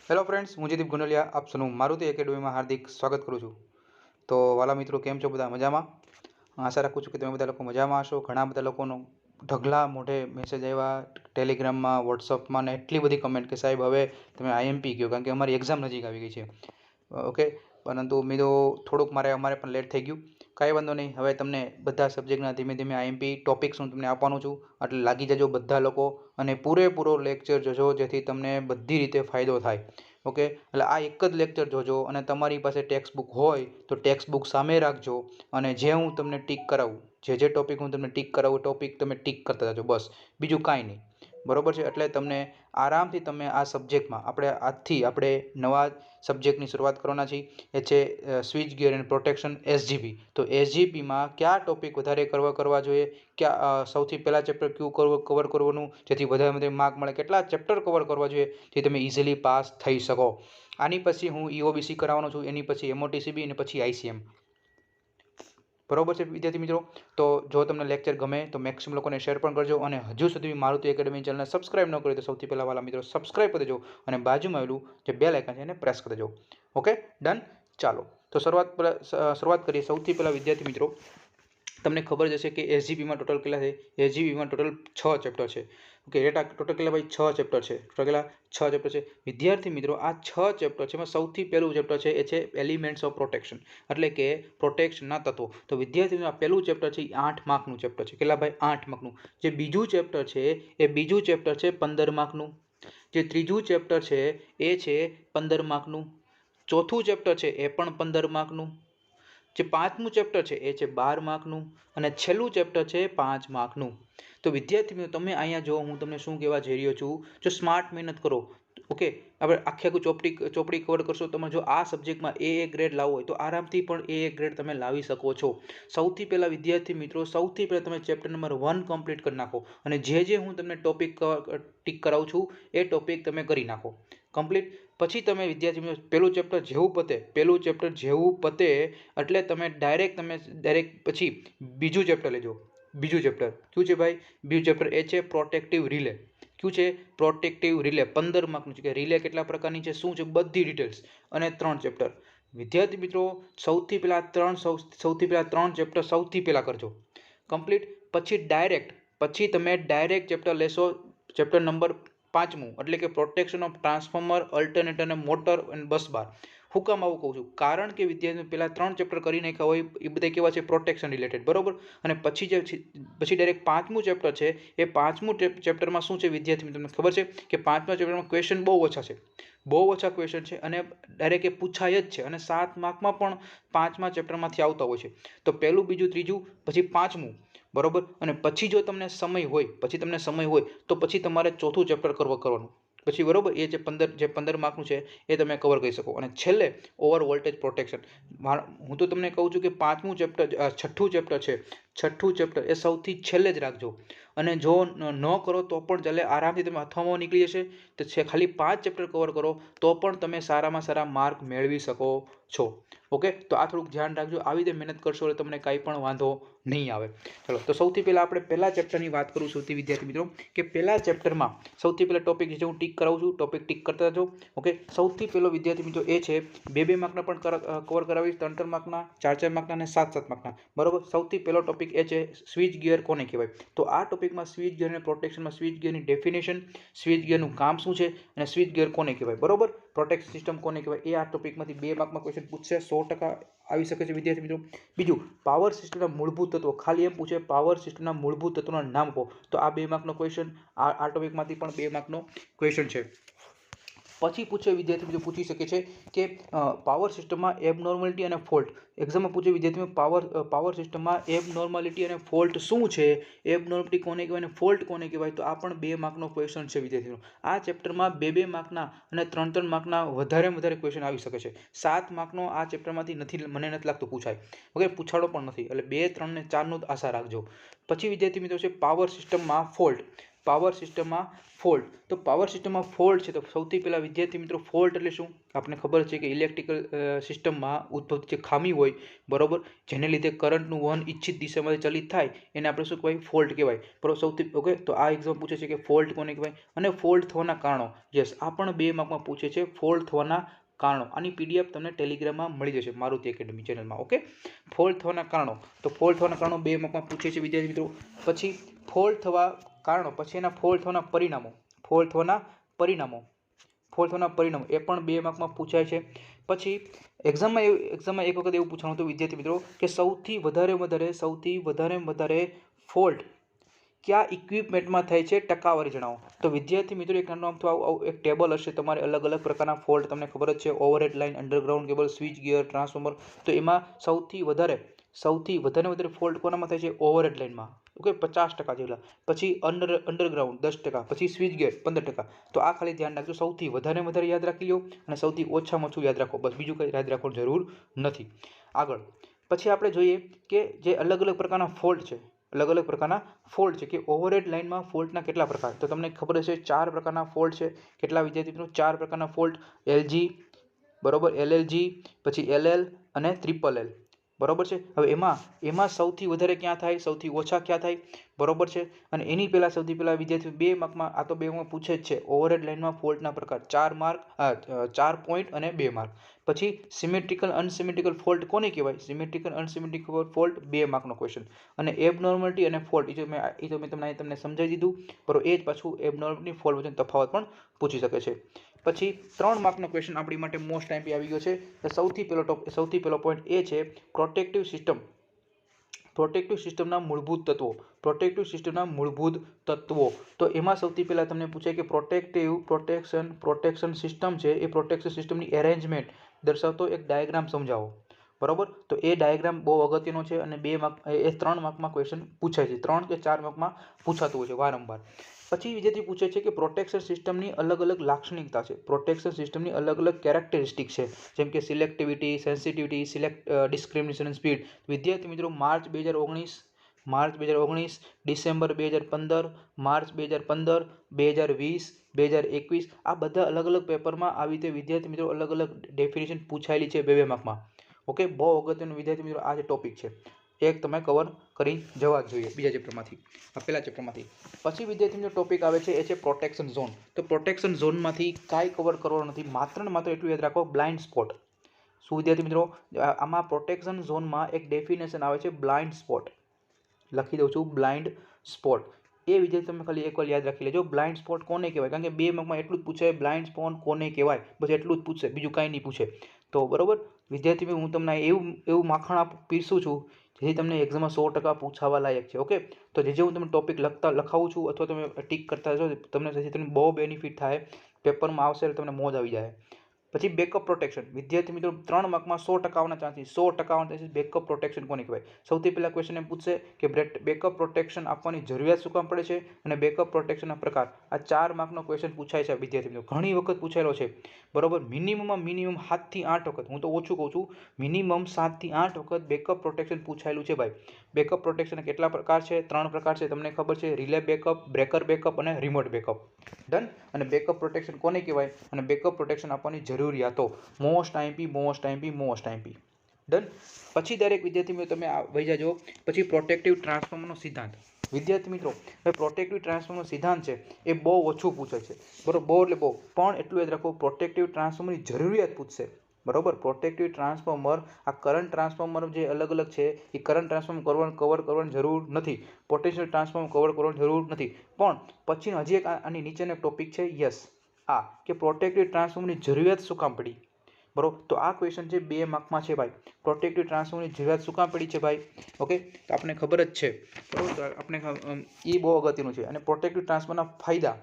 Hello friends, હું જયદીપ ગુંડલિયા આપ સૌનું મારુતિ એકેડમીમાં હાર્દિક સ્વાગત કરું છું। તો વાલા મિત્રો, કેમ છો બધા? મજામાં? આશા રાખું છું કે તમે બધા લોકો મજામાં હશો। ઘણા બધા લોકોનો ઢગલા મોઢે મેસેજ આવ્યા, ટેલિગ્રામમાં, વોટ્સઅપમાં ને એટલી બધી કમેન્ટ કે સાહેબ હવે તમે આઈએમપી કહો, કારણ કે અમારી એક્ઝામ નજીક આવી ગઈ છે। ઓકે, પરંતુ મેં તો થોડુંક અમારે પણ લેટ થઈ ગયું। કાંઈ વાંધો નહીં, હવે તમને બધા સબ્જેક્ટના ધીમે ધીમે આઈએમપી ટોપિક્સ હું તમને આપવાનું છું, એટલે લાગી જજો બધા લોકો અને પૂરેપૂરો લેક્ચર જોજો, જેથી તમને બધી રીતે ફાયદો થાય। ઓકે, એટલે આ એક જ લેક્ચર જોજો અને તમારી પાસે ટેક્સ્ટ બુક હોય તો ટેક્સ્ટ બુક સામે રાખજો અને જે હું તમને ટીક કરાવું, જે ટોપિક હું તમને ટીક કરાવું, ટોપિક તમે ટીક કરતા જજો, બસ, બીજું કાંઈ નહીં। બરોબર છે? એટલે તમને આરામથી તમે આ સબ્જેક્ટમાં આપણે નવા સબ્જેક્ટની શરૂઆત કરવાના છીએ, એ છે switch gear and protection SGP. તો એસજીપીમાં કયા ટોપિક વધારે કરવા જોઈએ, ક્યાં સૌથી પહેલાં ચેપ્ટર કયું કવર કરવાનું જેથી વધારે માર્ક મળે, કેટલા ચેપ્ટર કવર કરવા જોઈએ જેથી તમે ઇઝીલી પાસ થઈ શકો। આની પછી હું ઈઓબીસી કરાવવાનો છું, એની પછી એમઓટીસીબી અને પછી આઈસીએમ। બરોબર છે વિદ્યાર્થી મિત્રો? તો જો તમને લેક્ચર ગમે તો મેક્સિમમ લોકોને શેર પણ કરજો અને હજુ સુધી મારુતિ એકેડમી ચેનલને સબસ્ક્રાઇબ ન કરી તો સૌથી પહેલાં વાલા મિત્રો સબસ્ક્રાઇબ કરી દેજો અને બાજુમાં આવેલું જે બેલ આઇકન છે એને પ્રેસ કરી દેજો। Okay, done? ચાલો, તો શરૂઆત કરીએ। સૌથી પહેલાં વિદ્યાર્થી મિત્રો, તમને ખબર જ હશે કે એસજીપીમાં ટોટલ કેટલા છે? એસજીપીમાં ટોટલ 6 ચેપ્ટર છે। ઓકે, ટોટલ કેટલા ભાઈ? 6 ચેપ્ટર છે। ટોટલ કેટલા? 6 ચેપ્ટર છે વિદ્યાર્થી મિત્રો। આ 6 ચેપ્ટર છે, એમાં સૌથી પહેલું ચેપ્ટર છે એ છે એલિમેન્ટ્સ ઓફ પ્રોટેક્શન, એટલે કે પ્રોટેક્શનના તત્વો। તો વિદ્યાર્થી મિત્રો, આ પહેલું ચેપ્ટર છે એ 8 માર્કનું ચેપ્ટર છે। કેટલા ભાઈ? 8 માર્કનું। જે બીજું ચેપ્ટર છે એ બીજું ચેપ્ટર છે 15 માર્કનું। જે ત્રીજું ચેપ્ટર છે એ છે 15 માર્કનું। ચોથું ચેપ્ટર છે એ પણ 15 માર્કનું। જે પાંચમું ચેપ્ટર છે એ છે 12 માર્કનું અને છેલ્લું ચેપ્ટર છે 5 માર્કનું। તો વિદ્યાર્થી મિત્રો, તમે અહીંયા જો હું તમને શું કહેવા જઈ રહ્યો છું, જો સ્માર્ટ મહેનત કરો, ઓકે, આપણે આખી ચોપડી કવર કરશો, તમે જો આ સબ્જેક્ટમાં એ ગ્રેડ લાવવો હોય તો આરામથી પણ એ ગ્રેડ તમે લાવી શકો છો। સૌથી પહેલાં વિદ્યાર્થી મિત્રો, સૌથી પહેલાં તમે ચેપ્ટર નંબર 1 કમ્પ્લીટ કરી નાખો અને જે હું તમને ટોપિક ટીક કરાવું છું એ ટોપિક તમે કરી નાખો કમ્પ્લીટ। પછી તમે વિદ્યાર્થી મિત્રો, પહેલું ચેપ્ટર જેવું પતે એટલે તમે ડાયરેક્ટ પછી બીજું ચેપ્ટર લેજો। બીજું ચેપ્ટર કયું છે ભાઈ? બીજું ચેપ્ટર એ છે પ્રોટેક્ટિવ રિલે। કયું છે? Protective relay. 15 માર્કનું છે કે રિલે કેટલા પ્રકારની છે, શું છે, બધી ડિટેલ્સ અને 3 ચેપ્ટર। વિદ્યાર્થી મિત્રો, સૌથી પહેલાં 3 ચેપ્ટર સૌથી પહેલાં કરજો કમ્પ્લીટ। પછી તમે ડાયરેક્ટ ચેપ્ટર લેશો, ચેપ્ટર નંબર 5મું, એટલે કે પ્રોટેક્શન ઓફ ટ્રાન્સફોર્મર, અલ્ટરનેટર અને મોટર અને બસ બાર। હું કામ આવું કહું છું? કારણ કે વિદ્યાર્થીઓ પહેલાં 3 ચેપ્ટર કરી નાખ્યા હોય એ બધા કેવા છે? પ્રોટેક્શન રિલેટેડ, બરોબર? અને પછી ડાયરેક્ટ 5મું ચેપ્ટર છે એ 5મું ચેપ્ટરમાં શું છે વિદ્યાર્થી તમને ખબર છે કે 5મા ચેપ્ટરમાં ક્વેશ્ચન બહુ ઓછા છે, બહુ ઓછા ક્વેશ્ચન છે અને ડાયરેક્ટ એ પૂછાય જ છે અને 7 માર્કમાં પણ 5મા ચેપ્ટરમાંથી આવતા હોય છે। તો પહેલું, બીજું, ત્રીજું, પછી 5મું, બરોબર? અને પછી જો તમને સમય હોય તો પછી તમારે ચોથું ચેપ્ટર કરવાનું પછી, બરોબર? એ જે 15 માર્કનું છે એ તમે કવર કરી શકો। અને છેલ્લે ઓવર વોલ્ટેજ પ્રોટેક્શન। હું તો તમને કહું છું કે 5મું ચેપ્ટર, 6ઠ્ઠું ચેપ્ટર છે, 6ઠ્ઠું ચેપ્ટર એ સૌથી છેલ્લે જ રાખજો અને જો ન કરો તો પણ ચાલે, આરામથી તમે અથવામાં નીકળી જશે। તો ખાલી 5 ચેપ્ટર કવર કરો તો પણ તમે સારામાં સારા માર્ક મેળવી શકો છો। ઓકે, તો આ થોડુંક ધ્યાન રાખજો, આવી રીતે મહેનત કરશો એટલે તમને કાંઈ પણ વાંધો નહીં આવે। ચલો, તો સૌથી પહેલાં આપણે પહેલા ચેપ્ટરની વાત કરું છું વિદ્યાર્થી મિત્રો, કે પહેલા ચેપ્ટરમાં સૌથી પહેલા ટોપિક જે હું ટીક કરાવું છું, ટોપિક ટીક કરતા જાઓ। ઓકે, સૌથી પહેલો વિદ્યાર્થી મિત્રો એ છે 2 માર્કના પણ કવર કરાવીશ, 3 માર્કના, 4 માર્કના અને 7 માર્કના, બરોબર? સૌથી પહેલો ટોપિક એ છે સ્વિચ ગિયર કોને કહેવાય। તો આ ટોપિકમાં સ્વિચ ગિયર અને પ્રોટેક્શનમાં સ્વિચ ગિયરની ડેફિનેશન, સ્વિચ ગિયરનું કામ શું છે અને સ્વિચ ગિયર કોને કહેવાય, બરોબર? પ્રોટેક્શન સિસ્ટમ કોને કહેવાય, એ આ ટોપિકમાંથી 2 માર્કમાં ક્વેશ્ચન પૂછશે, 100% આવી શકે છે વિદ્યાર્થી મિત્રો। બીજું, પાવર સિસ્ટમના મૂળભૂત તત્વો, ખાલી એમ પૂછે પાવર સિસ્ટમના મૂળભૂત તત્વોના નામ કહો, તો આ 2 માર્કનો ક્વેશ્ચન, આ ટોપિકમાંથી પણ 2 માર્કનો ક્વેશ્ચન છે। પછી પૂછે વિદ્યાર્થી મિત્રો, પૂછી શકે છે કે પાવર સિસ્ટમમાં એબનોર્માલિટી અને ફોલ્ટ। એક્ઝામમાં પૂછે વિદ્યાર્થી મિત્રો, પાવર સિસ્ટમમાં એબનોર્માલિટી અને ફોલ્ટ શું છે, એબનોર્માલિટી કોને કહેવાય અને ફોલ્ટ કોને કહેવાય, તો આ પણ 2 માર્કનો ક્વેશ્ચન છે વિદ્યાર્થી મિત્રો। આ ચેપ્ટરમાં 2 માર્કના અને 3 માર્કના વધારે ક્વેશ્ચન આવી શકે છે। 7 માર્કનો આ ચેપ્ટરમાંથી મને નથી લાગતું પૂછાય, ઓકે, પૂછાડો પણ નથી, એટલે 2, 3 ને 4નું આશા રાખજો। પછી વિદ્યાર્થી મિત્રો છે પાવર સિસ્ટમમાં ફોલ્ટ। પાવર સિસ્ટમમાં ફોલ્ટ. તો પાવર સિસ્ટમમાં ફોલ્ટ છે તો સૌથી પહેલાં વિદ્યાર્થી મિત્રો ફોલ્ટ એટલે શું? આપણે ખબર છે કે ઇલેક્ટ્રિકલ સિસ્ટમમાં ઉદ્ભવતી જે ખામી હોય, બરોબર, જેને લીધે કરંટનું વહન ઈચ્છિત દિશામાં ચલિત થાય એને આપણે શું કહેવાય? ફોલ્ટ કહેવાય. બરોબર, સૌથી ઓકે. તો આ એક્ઝામ પૂછે છે કે ફોલ્ટ કોને કહેવાય અને ફોલ્ટ થવાના કારણો. યસ, આ પણ 2 માર્કમાં પૂછે છે, ફોલ્ટ થવાના કારણો. આની પીડીએફ તમને ટેલિગ્રામમાં મળી જશે મારુતિ એકેડમી ચેનલમાં. ઓકે, ફોલ્ટ થવાના કારણો. તો ફોલ્ટ થવાના કારણો 2 માર્કમાં પૂછે છે વિદ્યાર્થી મિત્રો. પછી ફોલ્ટ થવા કારણો, પછી એના ફોલ્ટ થવાના પરિણામો. ફોલ્ટ થવાના પરિણામો એ પણ 2 માર્કમાં પૂછાય છે. પછી એક્ઝામમાં એક વખત એવું પૂછવાનું હતું વિદ્યાર્થી મિત્રો કે સૌથી વધારે ફોલ્ટ કયા ઇક્વિપમેન્ટમાં થાય છે? ટકાવારી જણાવો. તો વિદ્યાર્થી મિત્રો એક નાનું આવું એક ટેબલ હશે તમારે, અલગ અલગ પ્રકારના ફોલ્ટ તમને ખબર જ છે, overhead line, underground cable, switch gear, transformer. તો એમાં સૌથી વધારે ફોલ્ટ કોનામાં થાય છે? ઓવરહેડ લાઇનમાં. ઓકે, 50% જેટલા. પછી અંડરગ્રાઉન્ડ 10%, પછી સ્વિચ ગિયર 15%. તો આ ખાલી ધ્યાન રાખજો, સૌથી વધારે યાદ રાખી લો અને સૌથી ઓછામાં ઓછું યાદ રાખો, બસ. બીજું કંઈ યાદ રાખવાની જરૂર નથી. આગળ પછી આપણે જોઈએ કે જે અલગ અલગ પ્રકારના ફોલ્ટ છે કે ઓવરહેડ લાઇનમાં ફોલ્ટના કેટલા પ્રકાર. તો તમને ખબર હશે 4 પ્રકારના ફોલ્ટ છે. કેટલા વિદ્યાર્થી મિત્રો? 4 પ્રકારના ફોલ્ટ. LG, બરોબર, LLG, પછી LL અને ટ્રિપલ L. બરોબર છે. હવે એમાં સૌથી વધારે ક્યાં થાય, સૌથી ઓછા ક્યાં થાય? બરોબર છે. અને એની પહેલાં સૌથી પહેલાં વિદ્યાર્થી 2 માર્કમાં, આ તો 2 માં પૂછે જ છે, ઓવરહેડ લાઇનમાં ફોલ્ટના પ્રકાર. 4 પોઈન્ટ અને 2 માર્ક. પછી સિમેટ્રિકલ અનસિમેટ્રિકલ ફોલ્ટ કોને કહેવાય? સિમેટ્રિકલ અનસિમેટ્રિકલ ફોલ્ટ 2 માર્કનો ક્વેશ્ચન. અને એબનોર્માલિટી અને ફોલ્ટ એ તો મેં તમને સમજાવી દીધું, બરોબર. એ જ પાછું એબનોર્માલિટી ફોલ્ટ વચ્ચેનો તફાવત પણ પૂછી શકે છે. પછી 3 માર્કનો ક્વેશ્ચન આપણી માટે મોસ્ટ ટાઈમ આવી ગયો છે. સૌથી પહેલો પોઈન્ટ એ છે પ્રોટેક્ટિવ સિસ્ટમના મૂળભૂત તત્વો. તો એમાં સૌથી પહેલાં તમને પૂછે કે પ્રોટેક્શન સિસ્ટમ છે, એ પ્રોટેક્શન સિસ્ટમની એરેન્જમેન્ટ દર્શાવતો એક ડાયાગ્રામ સમજાવો. બરોબર, તો એ ડાયાગ્રામ બહુ અગત્યનો છે અને 3 માર્કમાં ક્વેશ્ચન પૂછાય છે, 3 કે 4 માર્કમાં પૂછાતું હોય છે વારંવાર. પછી વિદ્યાર્થી પૂછે છે કે પ્રોટેક્શન સિસ્ટમની અલગ અલગ લાક્ષણિકતા છે, પ્રોટેક્શન સિસ્ટમની અલગ અલગ કેરેક્ટરિસ્ટિક છે, જેમ કે સિલેક્ટિવિટી, સેન્સિટિવિટી, ડિસ્ક્રિમિનેશન, સ્પીડ. વિદ્યાર્થી મિત્રો માર્ચ 2019, ડિસેમ્બર 2015, માર્ચ 2015, 2020, 2021 આ બધા અલગ અલગ પેપરમાં આવી રીતે વિદ્યાર્થી મિત્રો અલગ અલગ ડેફિનેશન પૂછાયેલી છે 2 માર્કમાં. ઓકે, બહુ અગત્યનું વિદ્યાર્થી મિત્રો આ જે ટોપિક છે એક તમે કવર કરી જવા જ જોઈએ બીજા ચેપ્ટરમાંથી, પહેલા ચેપ્ટરમાંથી. પછી વિદ્યાર્થી મિત્રો ટોપિક આવે છે એ છે પ્રોટેક્શન ઝોન. તો પ્રોટેક્શન ઝોનમાંથી કાંઈ કવર કરવાનું નથી, માત્ર ને માત્ર એટલું યાદ રાખો, બ્લાઇન્ડ સ્પોટ. શું વિદ્યાર્થી મિત્રો? આમાં પ્રોટેક્શન ઝોનમાં એક ડેફિનેશન આવે છે બ્લાઇન્ડ સ્પોટ. લખી દઉં છું, બ્લાઇન્ડ સ્પોટ. એ વિદ્યાર્થી તમે ખાલી એકવાર યાદ રાખી લેજો, બ્લાઇન્ડ સ્પોટ કોને કહેવાય. કારણ કે 2 માર્કમાં એટલું જ પૂછે, બ્લાઇન્ડ સ્પોટ કોને કહેવાય, બસ એટલું જ પૂછશે, બીજું કાંઈ નહીં પૂછે. તો બરોબર વિદ્યાર્થી હું તમને એવું માખણ પીરસું છું જેથી તમને એક્ઝામમાં 100% પૂછાવા લાયક છે. ઓકે, તો જે હું તમને ટોપિક લખાવું છું અથવા તમે ટીક કરતા છો, તમને બહુ બેનિફિટ થાય, પેપરમાં આવશે એટલે તમને મોજ આવી જાય. પછી બેકઅપ પ્રોટેક્શન. વિદ્યાર્થી મિત્રો 3 માર્કમાં 100% આવવાના ચાન્સીસ. બેકઅપ પ્રોટેક્શન કોને કહેવાય? સૌથી પહેલા ક્વેશ્ચન એમ પૂછશે કે બેકઅપ પ્રોટેક્શન આપવાની જરૂરિયાત શું કામ પડે છે અને બેકઅપ પ્રોટેક્શનના પ્રકાર. આ 4 માર્કનો ક્વેશ્ચન પૂછાય છે વિદ્યાર્થી મિત્રો, ઘણી વખત પૂછાયેલો છે. બરોબર, મિનિમમ 7 થી 8 વખત, હું તો ઓછું કહું છું, મિનિમમ 7 થી 8 વખત બેકઅપ પ્રોટેક્શન પૂછાયેલું છે ભાઈ. બેકઅપ પ્રોટેક્શનના કેટલા પ્રકાર છે? 3 પ્રકાર છે, તમને ખબર છે, રિલે બેકઅપ, બ્રેકર બેકઅપ અને રિમોટ બેકઅપ. ડન. અને બેકઅપ પ્રોટેક્શન કોને કહેવાય અને બેકઅપ પ્રોટેક્શન આપવાની જરૂરિયાતો. Most IMP. ડન. પછી દરેક વિદ્યાર્થી મિત્રો તમે વહી જાજો. પછી પ્રોટેક્ટિવ ટ્રાન્સફોર્મરનો સિદ્ધાંત. વિદ્યાર્થી મિત્રો પ્રોટેક્ટિવ ટ્રાન્સફોર્મરનો સિદ્ધાંત છે એ બહુ ઓછું પૂછે છે, બરોબર, બહુ પણ એટલું યાદ રાખો, પ્રોટેક્ટિવ ટ્રાન્સફોર્મરની જરૂરિયાત પૂછશે. બરોબર, પ્રોટેક્ટિવ ટ્રાન્સફોર્મર, આ કરંટ ટ્રાન્સફોર્મર જે અલગ અલગ છે એ કરંટ ટ્રાન્સફોર્મર કવર કરવાની જરૂર નથી, પોટેન્શિયલ ટ્રાન્સફોર્મર કવર કરવાની જરૂર નથી. પણ પછી હજી એક આની નીચેનો ટોપિક છે, યસ, આ કે પ્રોટેક્ટિવ ટ્રાન્સફોર્મરની જરૂરિયાત શું કામ પડી. બરોબર, તો આ ક્વેશ્ચન છે 2 માર્કમાં છે ભાઈ. પ્રોટેક્ટિવ ટ્રાન્સફોર્મરની જરૂરિયાત શું કામ પડી છે ભાઈ? ઓકે, તો આપણે ખબર જ છે, બરોબર, તો આપણે એ બહુ અગત્યનું છે. અને પ્રોટેક્ટિવ ટ્રાન્સફોર્મરના ફાયદા,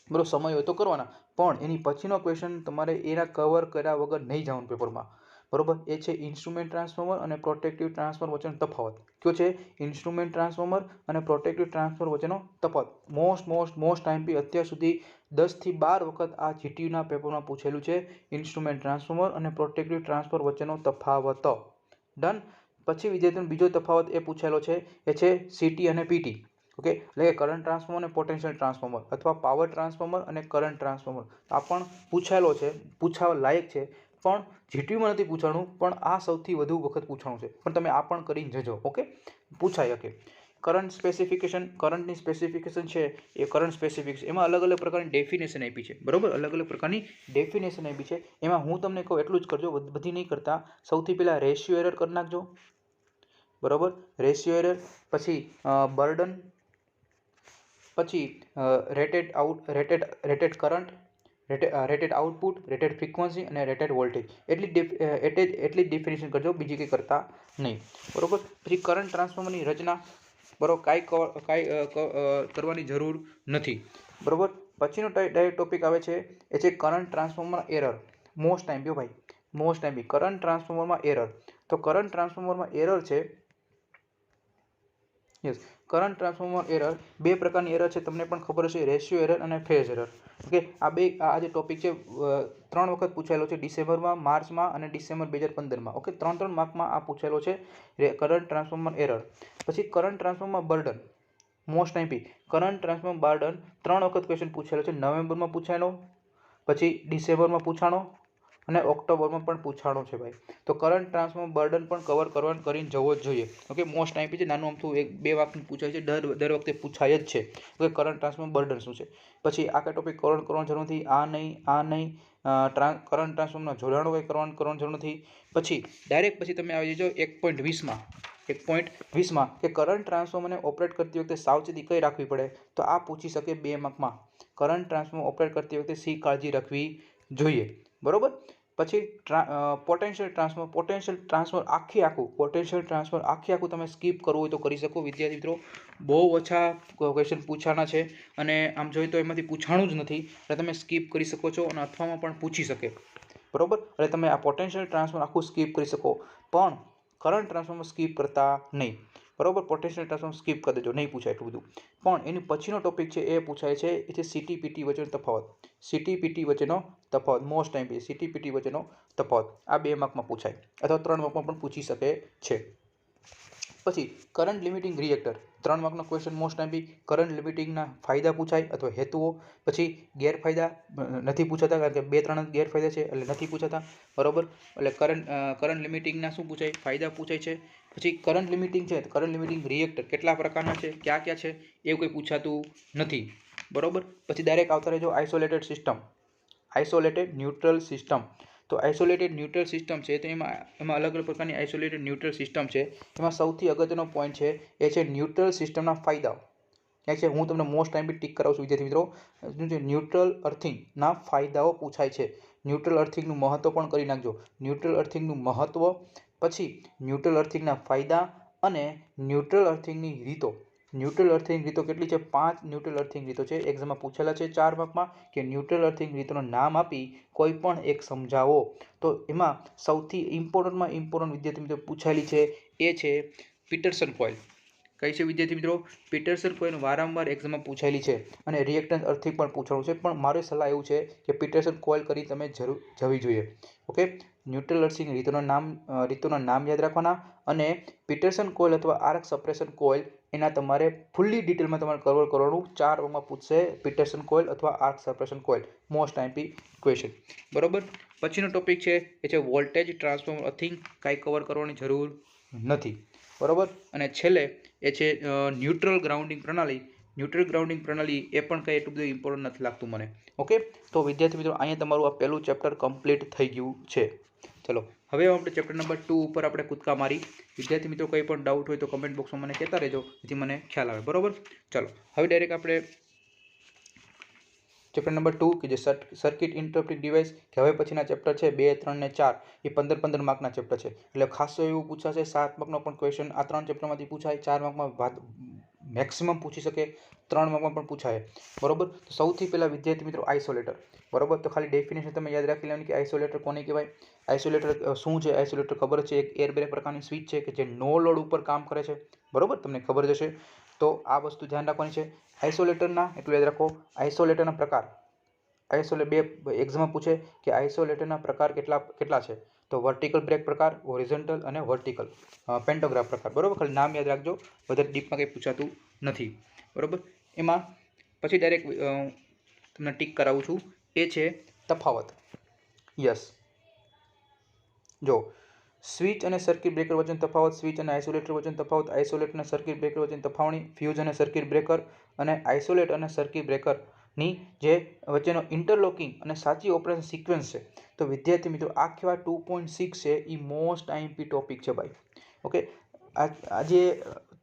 બરોબર, સમય હોય તો કરવાના, પણ એની પછીનો ક્વેશ્ચન તમારે એના કવર કર્યા વગર નહીં જવાનું પેપરમાં. બરોબર, એ છે ઇન્સ્ટ્રુમેન્ટ ટ્રાન્સફોર્મર અને પ્રોટેક્ટિવ ટ્રાન્સફોર્મર વચ્ચેનો તફાવત. કયો છે? ઇન્સ્ટ્રુમેન્ટ ટ્રાન્સફોર્મર અને પ્રોટેક્ટિવ ટ્રાન્સફોર્મર વચ્ચેનો તફાવત. મોસ્ટ આઈએમપી અત્યાર સુધી 10 થી 12 વખત આ જીટીયુના પેપરમાં પૂછેલું છે, ઇન્સ્ટ્રુમેન્ટ ટ્રાન્સફોર્મર અને પ્રોટેક્ટિવ ટ્રાન્સફોર્મર વચ્ચેનો તફાવત. ડન. પછી વિદ્યાર્થીનો બીજો તફાવત એ પૂછેલો છે, એ છે સીટી અને પીટી. ઓકે, એટલે કે કરંટ ટ્રાન્સફોર્મર અને પોટેન્શિયલ ટ્રાન્સફોર્મર અથવા પાવર ટ્રાન્સફોર્મર અને કરંટ ટ્રાન્સફોર્મર આ પણ પૂછાયેલો છે, પૂછાવા લાયક છે, પણ જીટીયુમાં નથી પૂછાણું, પણ આ સૌથી વધુ વખત પૂછાણું છે, પણ તમે આ પણ કરીને જજો. ઓકે, પૂછાય શકે. કરંટ સ્પેસિફિકેશન, કરંટની સ્પેસિફિકેશન છે એ કરંટ સ્પેસિફિકેશન, એમાં અલગ અલગ પ્રકારની ડેફિનેશન આપી છે. બરોબર, અલગ અલગ પ્રકારની ડેફિનેશન આપી છે. એમાં હું તમને કહું એટલું જ કરજો, બધી નહીં કરતા. સૌથી પહેલાં રેશિયો એરર કરી નાખજો. બરોબર, રેશિયો એરર, પછી બર્ડન, પછી rated current, rated output, rated frequency અને રેટેડ વોલ્ટેજ. એટલી જ ડેફિનેશન કરજો, બીજી કંઈ કરતા નહીં. બરોબર, પછી કરંટ ટ્રાન્સફોર્મરની રચના, બરોબર, કાંઈ કરવાની જરૂર નથી. બરોબર, પછીનો ડાયરેક્ટ ટોપિક આવે છે એ છે current transformer error. Most time ભાઈ, મોસ્ટ ટાઈમ કરંટ ટ્રાન્સફોર્મરમાં એરર. તો કરંટ ટ્રાન્સફોર્મરમાં એરર છે, યસ, કરંટ ટ્રાન્સફોર્મર એરર બે પ્રકારની એરર છે, તમને પણ ખબર હશે, રેશિયો એરર અને ફેઝ એરર. ઓકે, આ જે ટોપિક છે 3 વખત પૂછાયેલો છે, ડિસેમ્બરમાં, માર્ચમાં અને ડિસેમ્બર 2015માં. ઓકે, 3 માર્કમાં આ પૂછાયેલો છે કરંટ ટ્રાન્સફોર્મર એરર. પછી current transformer burden, most time current transformer burden 3 વખત ક્વેશ્ચન પૂછાયેલો છે. નવેમ્બરમાં પૂછાયેલો, પછી ડિસેમ્બરમાં પૂછાણો અને ઓક્ટોબરમાં પણ પૂછાણો છે ભાઈ. તો કરંટ ટ્રાન્સફોર્મર બર્ડન પણ કવર કરીને જવો જ જોઈએ. ઓકે, મોસ્ટ ટાઈમ છે, નાનું અમથું 1-2 વાક્ય પૂછાય છે, દર વખતે પૂછાય જ છે. ઓકે, કરંટ ટ્રાન્સફોર્મર બર્ડન શું છે. પછી આ કઈ ટોપિક કરવાની જરૂર નથી, આ નહીં. કરંટ ટ્રાન્સફોર્મરના જોડાણો કંઈ કરવાની જરૂર નથી. પછી ડાયરેક્ટ પછી તમે આવી જજો 1.20માં. 1.20માં કે કરંટ ટ્રાન્સફોર્મરને ઓપરેટ કરતી વખતે સાવચેતી કઈ રાખવી પડે, તો આ પૂછી શકે 2 માર્કમાં. કરંટ ટ્રાન્સફોર્મર ઓપરેટ કરતી વખતે શી કાળજી રાખવી જોઈએ. બરોબર, પછી પોટેન્શિયલ ટ્રાન્સફોર્મર આખું તમે સ્કીપ કરવું હોય તો કરી શકો. વિદ્યાર્થી મિત્રો, બહુ ઓછા ક્વેશ્ચન પૂછાના છે અને આમ જોઈએ તો એમાંથી પૂછાણું જ નથી, એટલે તમે સ્કીપ કરી શકો છો અને અથવામાં પણ પૂછી શકે. બરોબર, એટલે તમે આ પોટેન્શિયલ ટ્રાન્સફોર્મર આખું સ્કીપ કરી શકો, પણ કરંટ ટ્રાન્સફોર્મર સ્કીપ કરતા નહીં. બરોબર, પોટેન્શિયલ ટ્રાન્સફોર્મર સ્કીપ કરી દેજો, નહીં પૂછાય એટલું બધું. પણ એની પછીનો ટોપિક છે એ પૂછાય છે, એ છે સીટીપીટી વચ્ચેનો તફાવત. સીટીપીટી વચ્ચેનો તફાવત, મોસ્ટ ટાઈમ સીટીપીટી વચ્ચેનો તફાવત. આ 2 માર્કમાં પૂછાય અથવા 3 માર્કમાં પણ પૂછી શકે છે. પછી કરંટ લિમિટિંગ રિએક્ટર, 3 માર્કનો ક્વેશ્ચન મોસ્ટ ટાઈમ કરંટ લિમિટિંગના ફાયદા પૂછાય અથવા હેતુઓ. પછી ગેરફાયદા નથી પૂછાતા, કારણ કે 2-3 ગેરફાયદા છે એટલે નથી પૂછાતા. બરોબર, એટલે કરંટ લિમિટિંગના શું પૂછાય, ફાયદા પૂછાય છે. પછી કરંટ લિમિટિંગ છે, કરંટ લિમિટિંગ રિએક્ટર કેટલા પ્રકારના છે, ક્યાં છે, એવું કંઈ પૂછાતું નથી. બરોબર, પછી ડાયરેક્ટ આવતા રહેજો isolated system, isolated neutral system. તો આઇસોલેટેડ ન્યુટ્રલ સિસ્ટમ છે, તો એમાં અલગ અલગ પ્રકારની આઇસોલેટેડ ન્યુટ્રલ સિસ્ટમ છે. એમાં સૌથી અગત્યનો પોઈન્ટ છે એ છે ન્યુટ્રલ સિસ્ટમના ફાયદાઓ. ક્યાંક છે, હું તમને મોસ્ટ ટાઈમ ટીક કરાવું છું વિદ્યાર્થી મિત્રો. શું છે, ન્યુટ્રલ અર્થિંગના ફાયદાઓ પૂછાય છે. ન્યુટ્રલ અર્થિંગનું મહત્વ પણ કરી નાખજો. ન્યુટ્રલ અર્થિંગનું મહત્વ, પછી ન્યુટ્રલ અર્થિંગના ફાયદા અને ન્યુટ્રલ અર્થિંગની રીતો. ન્યુટ્રલ અર્થિંગ રીતો કેટલી છે? 5 ન્યુટ્રલ અર્થિંગ રીતો છે. એક્ઝામમાં પૂછેલા છે 4 માર્કમાં કે ન્યુટ્રલ અર્થિંગ રીતોનું નામ આપી કોઈ પણ એક સમજાવો. તો એમાં સૌથી ઇમ્પોર્ટન્ટ વિદ્યાર્થી મિત્રો પૂછાયેલી છે એ છે પીટરસન કોઇલ. કઈ છે વિદ્યાર્થી મિત્રો? પીટરસન કોઇલ વારંવાર એક્ઝામમાં પૂછાયેલી છે અને રિએક્ટન્સ અર્થિંગ પણ પૂછવાનું છે, પણ મારી સલાહ એવું છે કે પીટરસન કોઇલ કરી તમે જરૂર જવી જોઈએ. ઓકે, ન્યુટ્રલ અર્થિંગ રીતોના નામ યાદ રાખવાના અને પીટરસન કોઇલ અથવા આર્ક સપ્રેશન કોઇલ એના તમારે ફૂલ્લી ડિટેલમાં તમારે કવર કરવાનું. 4 માર્કમાં પૂછશે પીટરસન કોઇલ અથવા arc suppression coil, most time question. બરોબર, પછીનો ટોપિક છે એ છે વોલ્ટેજ ટ્રાન્સફોર્મર અર્થિંગ, કાંઈ કવર કરવાની જરૂર નથી. બરોબર, અને છેલ્લે એ છે ન્યુટ્રલ ગ્રાઉન્ડિંગ પ્રણાલી. ન્યુટ્રલ ગ્રાઉન્ડિંગ પ્રણાલી એ પણ કંઈ એટલું બધું ઇમ્પોર્ટન્ટ નથી લાગતું મને. ઓકે, તો વિદ્યાર્થી મિત્રો અહીંયા તમારું આ પહેલું ચેપ્ટર કમ્પ્લીટ થઈ ગયું છે. ચલો, હવે આપણે ચેપ્ટર નંબર 2 ઉપર આપણે કૂદકા મારી. વિદ્યાર્થી મિત્રો કંઈ પણ ડાઉટ હોય તો કમેન્ટ બોક્સમાં મને કહેતા રહેજો, જેથી મને ખ્યાલ આવે. બરોબર, ચલો હવે ડાયરેક્ટ આપણે ચેપ્ટર નંબર 2 કે જે સર્કિટ ઇન્ટરપ્રિટ ડિવાઇસ, કે હવે પછીના ચેપ્ટર છે 2, 3 ને 4 એ 15 માર્કના ચેપ્ટર છે. એટલે ખાસો એવું પૂછાશે. 7 માર્કનો પણ ક્વેશ્ચન આ 3 ચેપ્ટરમાંથી પૂછાય. 4 માર્કમાં મેક્સિમમ પૂછી શકે, 3 માર્કમાં પણ પૂછાય. બરોબર, તો સૌથી પહેલા વિદ્યાર્થી મિત્રો આઇસોલેટર. બરોબર, તો ખાલી ડેફિનેશન તમે યાદ રાખી લેવાની કે આઇસોલેટર કોને કહેવાય. આઇસોલેટર શું છે? આઇસોલેટર ખબર છે, એક એર બેગ પ્રકારની સ્વિચ છે કે જે નો લોડ ઉપર કામ કરે છે. બરોબર, તમને ખબર જ હશે. તો આ વસ્તુ ધ્યાન રાખવાની છે. આઇસોલેટરના એટલું યાદ રાખો. આઇસોલેટરના પ્રકાર, બે એક્ઝામમાં પૂછે કે આઇસોલેટરના પ્રકાર કેટલા છે. તો વર્ટિકલ બ્રેક પ્રકાર, હોરિઝોન્ટલ અને વર્ટિકલ પેન્ટોગ્રાફ પ્રકાર. બરોબર, ખાલી નામ યાદ રાખજો, વધારે ડીપમાં કંઈ પૂછાતું નથી. બરાબર. એમાં પછી ડાયરેક્ટ તમને ટીક કરાવું છું, એ છે તફાવત. યસ, જો સ્વિચ અને સર્કિટ બ્રેકર વચ્ચેનો તફાવત, સ્વિચ અને આઇસોલેટર વચ્ચેનો તફાવત, આઇસોલેટ અને સર્કિટ બ્રેકર વચ્ચેની તફાવણી, ફ્યુઝ અને સર્કિટ બ્રેકર અને આઇસોલેટ અને સર્કિટ બ્રેકરની જે વચ્ચેનો ઇન્ટરલોકિંગ અને સાચી ઓપરેશન સિક્વન્સ છે. તો વિદ્યાર્થી મિત્રો આ કેવા 2.6 છે એ મોસ્ટ આઈએમપી ટોપિક છે ભાઈ. ઓકે, આ જે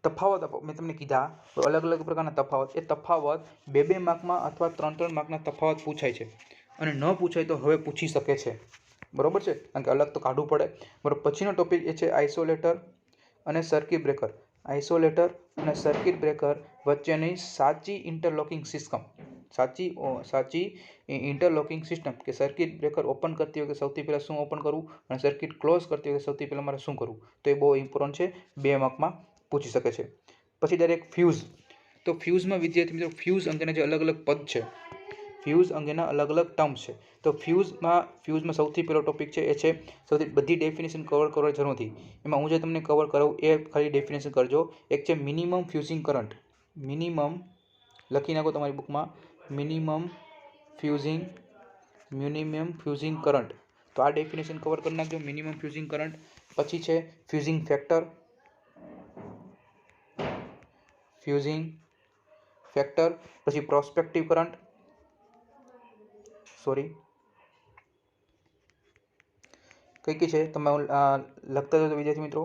તફાવત મેં તમને કીધા અલગ અલગ પ્રકારના તફાવત, એ તફાવત 2 માર્કમાં અથવા 3 માર્કના તફાવત પૂછાય છે, અને ન પૂછાય તો હવે પૂછી શકે છે. બરોબર છે, કારણ કે અલગ તો કાઢવું પડે. બરોબર. પછીનો ટોપિક એ છે આઇસોલેટર અને સર્કિટ બ્રેકર. આઇસોલેટર અને સર્કિટ બ્રેકર વચ્ચેની સાચી ઇન્ટરલોકિંગ સિસ્ટમ. સાચી ઇન્ટરલોકિંગ સિસ્ટમ કે સર્કિટ બ્રેકર ઓપન કરતી વખતે સૌથી પહેલાં શું ઓપન કરવું અને સર્કિટ ક્લોઝ કરતી વખતે સૌથી પહેલાં મારે શું કરવું. તો એ બહુ ઇમ્પોર્ટન્ટ છે, 2 માર્કમાં પૂછી શકે છે. પછી ડાયરેક્ટ ફ્યુઝ. તો ફ્યુઝમાં વિદ્યાર્થી મિત્રો ફ્યુઝ અંગેના જે અલગ અલગ પદ છે, ફ્યુઝ અંગેના અલગ અલગ ટર્મ્સ છે. તો ફ્યુઝમાં સૌથી પહેલો ટોપિક છે એ છે સૌથી બધી ડેફિનેશન કવર કરવા જરૂર નથી. એમાં હું જે તમને કવર કરાવું એ ખાલી ડેફિનેશન કરજો. એક છે મિનિમમ ફ્યુઝિંગ કરંટ. મિનિમમ લખી નાખો તમારી બુકમાં, મિનિમમ ફ્યુઝિંગ કરંટ. તો આ ડેફિનેશન કવર કરી નાખજો, મિનિમમ ફ્યુઝિંગ કરંટ. પછી છે ફ્યુઝિંગ ફેક્ટર. પછી પ્રોસ્પેક્ટિવ કરંટ. કઈ છે તમે લખતા જજો વિદ્યાર્થી મિત્રો.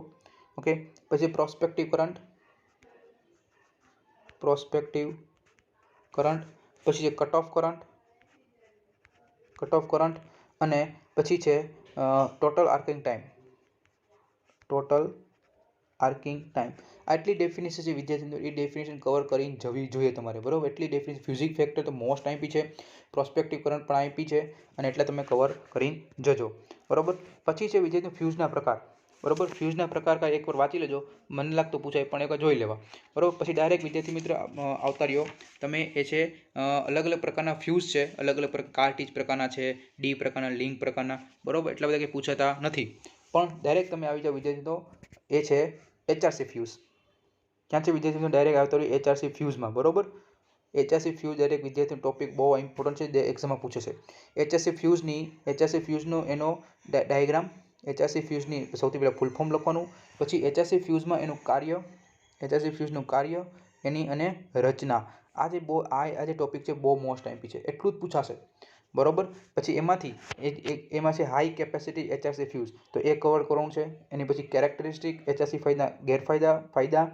ઓકે, પછી પ્રોસ્પેક્ટિવ કરંટ. પછી છે કટ ઓફ કરંટ. અને પછી છે ટોટલ આર્કિંગ ટાઈમ. આટલી ડેફિનેશન છે વિદ્યાર્થી મિત્રો, એ ડેફિનેશન કવર કરીને જવી જોઈએ તમારે. બરોબર, એટલી ડેફિનેશન. ફ્યુઝિંગ ફેક્ટર તો મોસ્ટ આઈપી છે, પ્રોસ્પેક્ટિવ કરંટ પણ આઈપી છે, અને એટલે તમે કવર કરીને જજો. બરોબર. પછી છે વિદ્યાર્થી ફ્યુઝના પ્રકાર. બરોબર, ફ્યુઝના પ્રકાર કાંઈ એકવાર વાંચી લેજો, મને લાગતું પૂછાય પણ એકવાર જોઈ લેવા. બરોબર. પછી ડાયરેક્ટ વિદ્યાર્થી મિત્ર આવતા રહ્યો તમે, એ છે અલગ અલગ પ્રકારના ફ્યુઝ છે, અલગ અલગ કાર્ટીજ પ્રકારના છે, ડી પ્રકારના, લિંક પ્રકારના. બરોબર, એટલા બધા કંઈ પૂછાતા નથી, પણ ડાયરેક્ટ તમે આવી જાઓ વિદ્યાર્થી તો એ છે HRC ફ્યુઝ. ક્યાં છે વિદ્યાર્થી મિત્રો? ડાયરેક્ટ આવતો રહ્યો HRC ફ્યુઝમાં. બરોબર, HRC ફ્યુઝ ડાયરેક્ટ વિદ્યાર્થી ટોપિક બહુ ઇમ્પોર્ટન્ટ છે, જે એક્ઝામમાં પૂછે છે. HRC ફ્યુઝનો એનો ડાયાગ્રામ, HRC ફ્યુઝની સૌથી પહેલાં ફૂલ ફોર્મ લખવાનું, પછી HRC ફ્યુઝમાં એનું કાર્ય, એની અને રચના. આ જે ટોપિક છે બહુ મોસ્ટ આઈપી છે, એટલું જ પૂછાશે. બરોબર. પછી એમાં છે હાઈ કેપેસિટી HRC ફ્યુઝ, તો એ કવર કરવાનું છે. એની પછી કેરેક્ટરિસ્ટિક HRC ફાયદા, ગેરફાયદા, ફાયદા,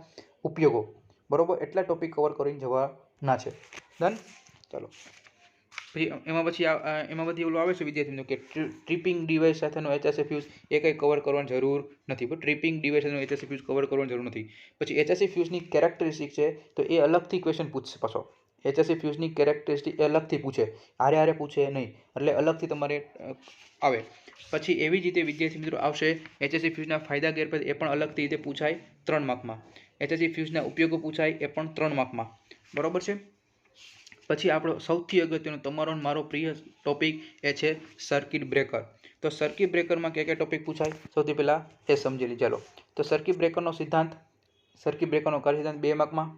ઉપયોગો. બરોબર, એટલા ટોપિક કવર કરીને જવાના છે. ડન. ચાલો. પછી એમાં બધી ઓલું આવે છે વિદ્યાર્થી મિત્રો કે ટ્રિપિંગ ડિવાઇસ સાથેનો HRC ફ્યુઝ, એ કંઈ કવર કરવાની જરૂર નથી. પણ ટ્રિપિંગ ડિવાઇસ સાથેનો HRC ફ્યુઝ કવર કરવાની જરૂર નથી. પછી HRC ફ્યુઝની કેરેક્ટરિસ્ટિક છે, તો એ અલગથી ક્વેશ્ચન પૂછશે પાછો. HRC ફ્યુઝની કેરેક્ટરિસ્ટિક એ અલગથી પૂછે, હારે પૂછે નહીં, એટલે અલગથી તમારે આવે. પછી એવી જ રીતે વિદ્યાર્થી મિત્રો આવશે HRC ફ્યુઝના ફાયદા ગેરફાયદા, એ પણ અલગથી રીતે પૂછાય 3 માર્કમાં. HRC ફ્યુઝના ઉપયોગો પૂછાય, એ પણ 3 માર્કમાં. બરોબર છે. પછી આપણો સૌથી અગત્યનો તમારો મારો પ્રિય ટોપિક એ છે સર્કિટ બ્રેકર. તો સર્કિટ બ્રેકરમાં કયા ટોપિક પૂછાય સૌથી પહેલાં એ સમજી લઈએ. ચાલો. તો સર્કિટ બ્રેકરનો કાર્ય સિદ્ધાંત 2 માર્કમાં.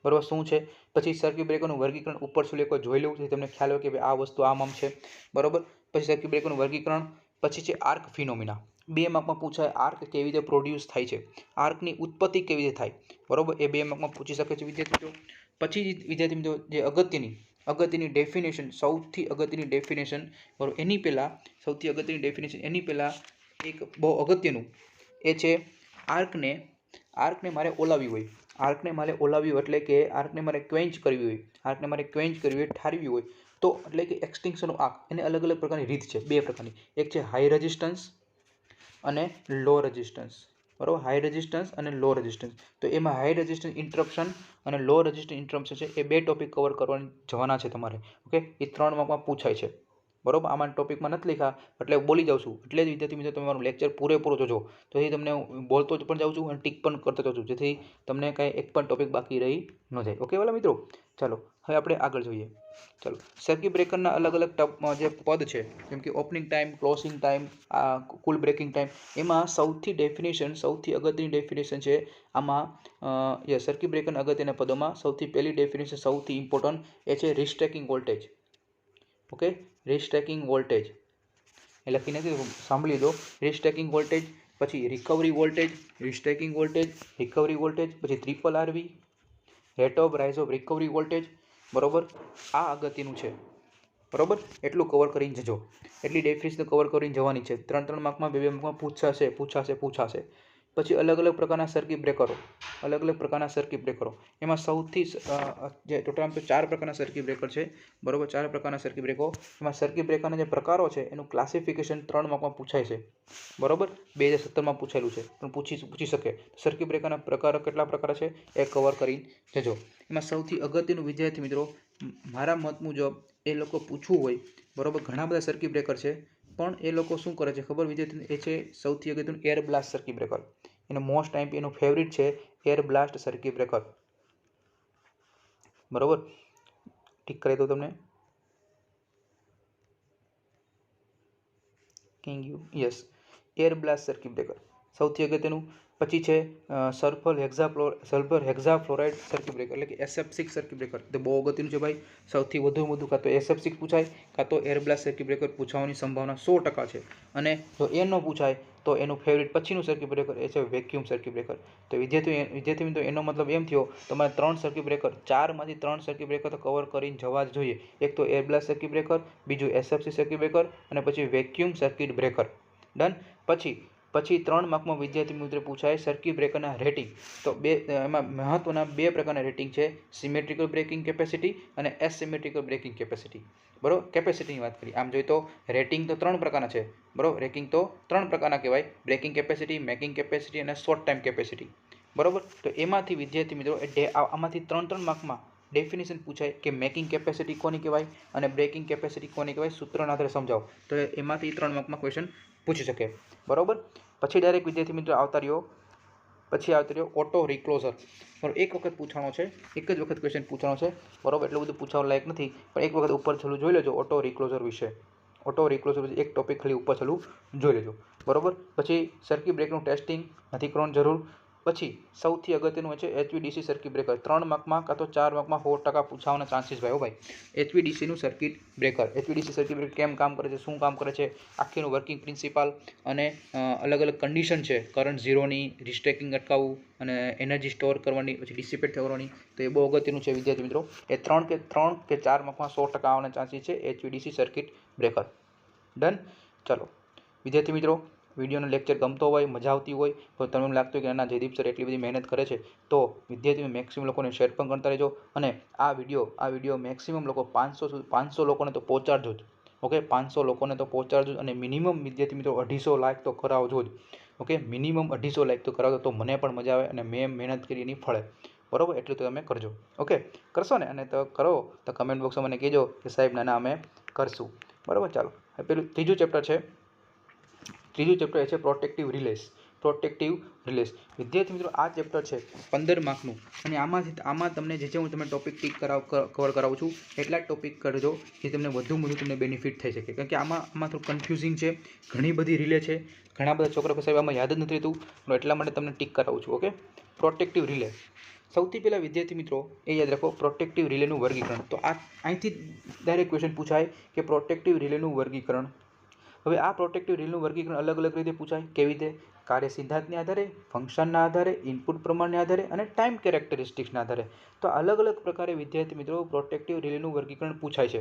બરોબર, શું છે? પછી સર્કિટ બ્રેકરનું વર્ગીકરણ ઉપર સુધી એકવાર જોઈ લેવું છે, તમને ખ્યાલ હોય કે આ વસ્તુ આમ છે. બરોબર. પછી સર્કિટ બ્રેકરનું વર્ગીકરણ. પછી છે આર્ક ફિનોમિના. 2 માર્કમાં પૂછાય, આર્ક કેવી રીતે પ્રોડ્યુસ થાય છે, આર્કની ઉત્પત્તિ કેવી રીતે થાય. બરોબર, એ 2 માર્કમાં પૂછી શકે છે વિદ્યાર્થી મિત્રો. પછી વિદ્યાર્થી મિત્રો જે અગત્યની ડેફિનેશન, સૌથી અગત્યની ડેફિનેશન, બરોબર, એની પહેલાં એક બહુ અગત્યનું એ છે આર્કને મારે ઓલાવી હોય. એટલે કે આર્કને મારે ક્વેન્ચ કરવી હોય, ઠારવી હોય, તો એટલે કે એક્સટિંક્શન ઓફ આર્ક. એને અલગ અલગ પ્રકારની રીત છે, 2 પ્રકારની. એક છે હાઈ રેઝિસ્ટન્સ અને લો રેઝિસ્ટન્સ. બરોબર, હાઈ રેઝિસ્ટન્સ અને લો રેઝિસ્ટન્સ. તો એમાં હાઈ રેઝિસ્ટન્સ ઇન્ટરપ્શન અને લો રેઝિસ્ટન્સ ઇન્ટરપ્શન છે, એ 2 ટોપિક કવર કરવાની જવાના છે તમારે. ઓકે, એ 3 માર્કમાં પૂછાય છે. બરોબર, આમાં ટોપિકમાં નથી લખ્યા એટલે બોલી જાઉં છું. એટલે જ વિદ્યાર્થી મિત્રો તમે મારું લેક્ચર પૂરેપૂરો જોજો, તો એ તમને બોલતો જ પણ જાઉં છું અને ટીક પણ કરતો જાઉં છું, જેથી તમને કાંઈ એક પણ ટોપિક બાકી રહી ન જાય. ઓકે વાલા મિત્રો, ચાલો હવે આપણે આગળ જોઈએ. ચાલો, સર્કિટ બ્રેકરના અલગ અલગ જે પદ છે, જેમ કે ઓપનિંગ ટાઈમ, ક્લોઝિંગ ટાઈમ, કુલ બ્રેકિંગ ટાઈમ, એમાં સૌથી અગત્યની ડેફિનેશન છે આમાં સર્કિટ બ્રેકરના અગત્યના પદોમાં સૌથી પહેલી ડેફિનેશન, સૌથી ઇમ્પોર્ટન્ટ, એ છે restriking voltage. Okay, restriking voltage એ લખીને સાંભળી લો. રિસ્ટેકિંગ વોલ્ટેજ, પછી recovery voltage, restriking voltage, recovery voltage, પછી triple RV, rate of rise of recovery voltage. બરોબર, આ અગત્યનું છે. બરોબર, એટલું કવર કરીને જજો. એટલી ડેફિનેશન કવર કરીને જવાની છે. 3 માર્કમાં 2 માર્કમાં પૂછાશે. પછી અલગ અલગ પ્રકારના સર્કિટ બ્રેકરો, એમાં સૌથી જે ટોટલ 4 પ્રકારના સર્કિટ બ્રેકર છે. બરોબર, 4 પ્રકારના સર્કિટ બ્રેકો. એમાં સર્કિટ બ્રેકરના જે પ્રકારો છે એનું ક્લાસિફિકેશન 3 માર્કમાં પૂછાય છે. બરોબર, 2017માં પૂછેલું છે, પણ પૂછી શકે. સર્કિટ બ્રેકરના પ્રકારો કેટલા પ્રકાર છે એ કવર કરીને જજો. એમાં સૌથી અગત્યનું, વિદ્યાર્થી મિત્રો, મારા મત મુજબ એ લોકો પૂછવું હોય, બરોબર, ઘણા બધા સર્કિટ બ્રેકર છે, પણ એ લોકો શું કરે છે ખબર વિદ્યાર્થી, એ છે સૌથી અગત્યનું એર બ્લાસ્ટ સર્કિટ બ્રેકર. એનો મોસ્ટ ટાઈમ એનું ફેવરિટ છે એર બ્લાસ્ટ સર્કિટ બ્રેકર. બરોબર, ઠીક કરી દો તમને. Yes, air blast circuit breaker સૌથી અગત્યનું. પછી છે સલ્ફર હેક્ઝાફ્લોરાઇડ સર્કિટ બ્રેકર, એટલે કે SF6 સર્કિટ બ્રેકર. તો બહુ અગત્યનું છે ભાઈ. સૌથી વધુ કાં તો SF6 પૂછાય, કાં તો એર બ્લાસ્ટ સર્કિટ બ્રેકર પૂછવાની સંભાવના 100% છે. અને જો એ ન પૂછાય તો એનું ફેવરિટ પછીનું સર્કિટ બ્રેકર એ છે વેક્યુમ સર્કિટ બ્રેકર. તો વિદ્યાર્થી મિત્રો, એનો મતલબ એમ થયો તમારે 3 સર્કિટ બ્રેકર, 4માંથી 3 સર્કિટ બ્રેકર તો કવર કરીને જવા જ જોઈએ. એક તો એર બ્લાસ્ટ સર્કિટ બ્રેકર, બીજું SF6 સર્કિટ બ્રેકર, અને પછી વેક્યુમ સર્કિટ બ્રેકર. ડન. પછી 3 માર્કમાં વિદ્યાર્થી મિત્રો પૂછાય સર્કિટ બ્રેકરના રેટિંગ. તો એમાં મહત્વના 2 પ્રકારના રેટિંગ છે, સિમેટ્રિકલ બ્રેકિંગ કેપેસિટી અને એસિમેટ્રિકલ બ્રેકિંગ કેપેસિટી. બરોબર, કેપેસિટીની વાત કરીએ. આમ જોઈએ તો રેટિંગ તો 3 પ્રકારના છે. બરોબર, રેટિંગ તો 3 પ્રકારના કહેવાય: બ્રેકિંગ કેપેસિટી, મેકિંગ કેપેસિટી અને શોર્ટ ટાઈમ કેપેસિટી. બરોબર, તો એમાંથી વિદ્યાર્થી મિત્રો આમાંથી 3 માર્કમાં ડેફિનેશન પૂછાય કે મેકિંગ કેપેસિટી કોની કહેવાય અને બ્રેકિંગ કેપેસિટી કોની કહેવાય, સૂત્રના આધારે સમજાવો. તો એમાંથી 3 માર્કમાં ક્વેશ્ચન પૂછી શકે. બરોબર, પછી ડાયરેક્ટ વિદ્યાર્થી મિત્રો આવતા રહ્યો ઓટો રિક્લોઝર. બરોબર, એક વખત પૂછવાનો છે, એક જ વખત ક્વેશ્ચન પૂછવાનો છે. બરોબર, એટલું બધું પૂછવા લાયક નથી, પણ એક વખત ઉપર છેલ્લું જોઈ લેજો ઓટો રિક્લોઝર વિશે. ઓટો રિક્લોઝર એક ટોપિક ખાલી ઉપર છેલ્લું જોઈ લેજો. બરોબર, પછી સર્કિટ બ્રેકરનું ટેસ્ટિંગ નથી કરવાની જરૂર. પછી સૌથી અગત્યનું છે HVDC સર્કિટ બ્રેકર. 3 માર્કમાં કાં તો 4 માર્કમાં 100% પૂછાવાના ચાન્સીસ ભાઈ. HVDCનું circuit breaker. HVDC circuit breaker કેમ કામ કરે છે, શું કામ કરે છે, આખીનું વર્કિંગ પ્રિન્સિપાલ અને અલગ અલગ કન્ડિશન છે, કરંટ ઝીરોની, રિસ્ટેકિંગ અટકાવવું અને એનર્જી સ્ટોર કરવાની, પછી ડિસિપેટ કરવાની. તો એ બહુ અગત્યનું છે વિદ્યાર્થી મિત્રો. એ 3 કે 4 માર્કમાં 100% આવવાના ચાન્સીસ છે HVDC સર્કિટ બ્રેકર. ડન. ચાલો વિદ્યાર્થી મિત્રો, વિડીયોનો લેક્ચર ગમતો હોય, મજા આવતી હોય, તો તમને એમ લાગતું હોય કે ના જયદીપ સર એટલી બધી મહેનત કરે છે, તો વિદ્યાર્થીઓ મેક્સિમમ લોકોને શેર પણ કરતા રહેજો. અને આ વિડીયો મેક્સિમમ લોકો 500 લોકોને તો પહોંચાડજો જ. ઓકે, 500 લોકોને તો પહોંચાડજો. અને મિનિમમ વિદ્યાર્થી મિત્રો 250 લાઈક તો કરાવજો જ. ઓકે, મિનિમમ 250 લાઈક તો કરાવજો, તો મને પણ મજા આવે અને મેં મહેનત કરી એની ફળે. બરોબર, એટલું તો તમે કરજો. ઓકે, કરશો ને? અને તો કરો તો કમેન્ટ બોક્સમાં મને કહેજો કે સાહેબ ના અમે કરશું. બરોબર, ચાલો. પેલું ત્રીજું ચેપ્ટર એ છે પ્રોટેક્ટિવ રિલેસ. વિદ્યાર્થી મિત્રો, આ ચેપ્ટર છે 15 માર્કનું. અને આમાં તમને જે હું તમને ટોપિક કવર કરાવું છું એટલા જ ટોપિક કરજો કે તમને વધુ તમને બેનિફિટ થઈ શકે. કારણ કે આમાં થોડું કન્ફ્યુઝિંગ છે, ઘણી બધી રિલે છે, ઘણા બધા છોકરા સાહેબ આમાં યાદ જ નથી રહેતું, એટલા માટે તમને ટીક કરાવું છું. Okay, protective relay. સૌથી પહેલાં વિદ્યાર્થી મિત્રો એ યાદ રાખો, પ્રોટેક્ટિવ રિલેનું વર્ગીકરણ. તો અહીંથી ડાયરેક્ટ ક્વેશ્ચન પૂછાય કે પ્રોટેક્ટિવ રિલેનું વર્ગીકરણ. હવે આ પ્રોટેક્ટિવ રિલેનું વર્ગીકરણ અલગ અલગ રીતે પૂછાય. કેવી રીતે? કાર્ય સિદ્ધાંતના આધારે, ફંક્શનના આધારે, ઇનપુટ પ્રમાણના આધારે અને ટાઈમ કેરેક્ટરિસ્ટિક્સના આધારે. તો અલગ અલગ પ્રકારે વિદ્યાર્થી મિત્રો પ્રોટેક્ટિવ રિલેનું વર્ગીકરણ પૂછાય છે.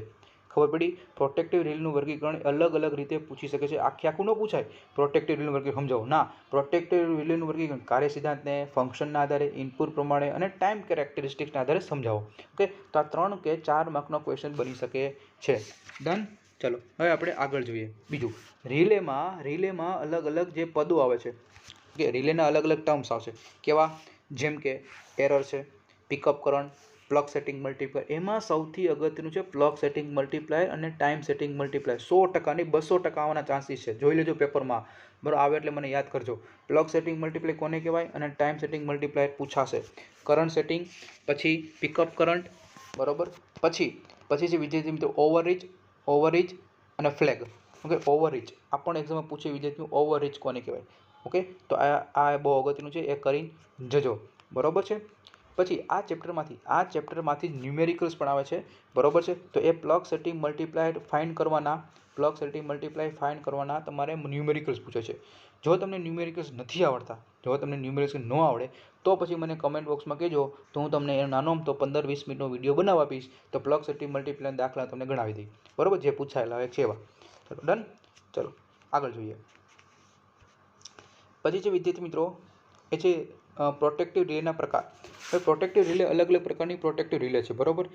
ખબર પડી? પ્રોટેક્ટિવ રિલેનું વર્ગીકરણ અલગ અલગ રીતે પૂછી શકે છે. આખું ન પૂછાય પ્રોટેક્ટિવ રિલેનું વર્ગીકરણ સમજાવો ના. પ્રોટેક્ટિવ રિલેનું વર્ગીકરણ કાર્ય સિદ્ધાંતને, ફંક્શનના આધારે, ઇનપુટ પ્રમાણે અને ટાઈમ કેરેક્ટરિસ્ટિક્સના આધારે સમજાવો. ઓકે, તો આ 3 કે 4 માર્કનો ક્વેશ્ચન બની શકે છે. ડન. ચલો હવે આપણે આગળ જોઈએ. બીજું, રિલેમાં અલગ અલગ જે પદો આવે છે, કે રિલેના અલગ અલગ ટર્મ્સ આવશે. કેવા? જેમ કે એરર છે, pickup current, plug setting multiplier. એમાં સૌથી અગત્યનું છે પ્લગ સેટિંગ મલ્ટીપ્લાયર અને ટાઈમ સેટિંગ મલ્ટીપ્લાયર. 100% ની 200% આવવાના ચાન્સીસ છે. જોઈ લેજો પેપરમાં. બરાબર, આવે એટલે મને યાદ કરજો. પ્લગ સેટિંગ મલ્ટીપ્લાયર કોને કહેવાય અને ટાઈમ સેટિંગ મલ્ટીપ્લાયર પૂછાશે. કરંટ સેટિંગ, પછી પિકઅપ કરંટ, બરાબર. પછી પછી છે વિદ્યાર્થી મિત્રો ઓવરરીચ અને ફ્લેગ. ઓકે, ઓવરરીચ આ પણ એક્ઝામમાં પૂછે વિદ્યાર્થીઓ, ઓવરરીચ કોને કહેવાય. ઓકે, તો આ બહુ અગત્યનું છે, એ કરીને જજો. બરાબર છે. પછી આ ચેપ્ટરમાંથી ન્યુમેરિકલ્સ પણ આવે છે. બરાબર છે. તો એ પ્લગ સેટિંગ મલ્ટીપ્લાય ફાઇન્ડ કરવાના તમારે ન્યુમેરિકલ્સ પૂછે છે. જો તમને ન્યુમેરિકલ્સ નથી આવડતા, જો તમને ન્યુમેરિકલ્સ ન આવડે તો પછી મને કમેન્ટ બોક્સમાં કહેજો, તો હું તમને એનો નાનો તો 15-20 મિનિટનો વિડીયો બનાવી આપીશ, તો પ્લગ સેટિંગ મલ્ટીપ્લાય દાખલા તમને ગણાવી દઈ. બરાબર, જે પૂછાયેલા હોય છે એવા. ચલો ડન. ચલો આગળ જોઈએ. પછી છે વિદ્યાર્થી મિત્રો એ છે પ્રોટેક્ટિવ રિલેના પ્રકાર. હવે પ્રોટેક્ટિવ રિલે અલગ પ્રકારની પ્રોટેક્ટિવ રિલે છે. બરાબર.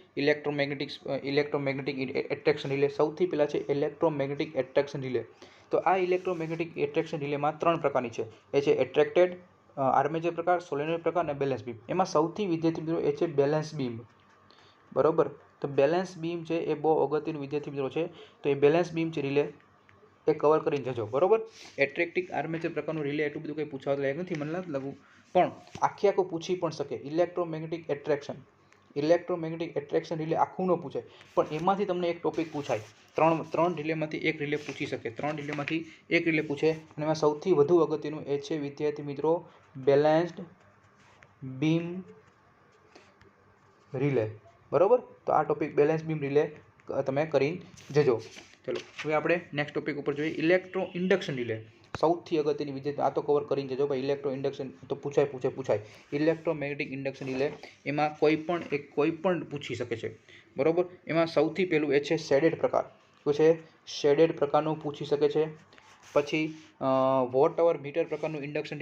Electromagnetic attraction relay. સૌથી પહેલાં છે ઇલેક્ટ્રોમેગ્નેટિક એટ્રેક્શન રિલે. તો આ ઇલેક્ટ્રોમેગ્નેટિક એટ્રેક્શન રિલેમાં 3 પ્રકારની છે. એ છે એટ્રેક્ટેડ, આર્મેચર પ્રકાર, સોલેનોઇડ પ્રકાર અને બેલેન્સ બીમ. એમાં સૌથી વિદ્યાર્થી મિત્રો એ છે બેલેન્સ બીમ. બરાબર. તો બેલેન્સ બીમ છે એ બહુ અગત્યનું વિદ્યાર્થી મિત્રો છે. તો એ બેલેન્સ બીમ છે રિલે એ કવર કરીને જજો. બરાબર. એટ્રેક્ટિક આર્મેચર પ્રકારનું રિલે એટલું બધું કંઈ પૂછવા લાયક નથી, મને નથી લાગવું, પણ આખું પૂછી પણ શકે. ઇલેક્ટ્રોમેગ્નેટિક એટ્રેક્શન રિલે આખું ન પૂછે, પણ એમાંથી તમને એક ટોપિક પૂછાય. ત્રણ રિલેમાંથી એક રિલે પૂછી શકે. 3 રિલેમાંથી એક રિલે પૂછે, અને એમાં સૌથી વધુ અગત્યનું એ છે વિદ્યાર્થી મિત્રો બેલેન્સ્ડ બીમ રિલે. બરાબર. તો આ ટોપિક બેલેન્સ બીમ રિલે તમે કરીને જજો. ચલો હવે આપણે નેક્સ્ટ ટોપિક ઉપર જોઈએ. Electro induction relay. સૌથી અગત્યની વિદ્યાર્થી આ તો કવર કરીને જજો ભાઈ. ઇલેક્ટ્રો ઇન્ડક્શન તો પૂછાય. ઇલેક્ટ્રોમેગ્નેટિક ઇન્ડક્શન રિલે એમાં કોઈ પણ પૂછી શકે છે. બરાબર. એમાં સૌથી પહેલું એ છે શેડેડ પ્રકાર. શું છે? શેડેડ પ્રકારનું પૂછી શકે છે. પછી વોટ અવર મીટર પ્રકારનું ઇન્ડક્શન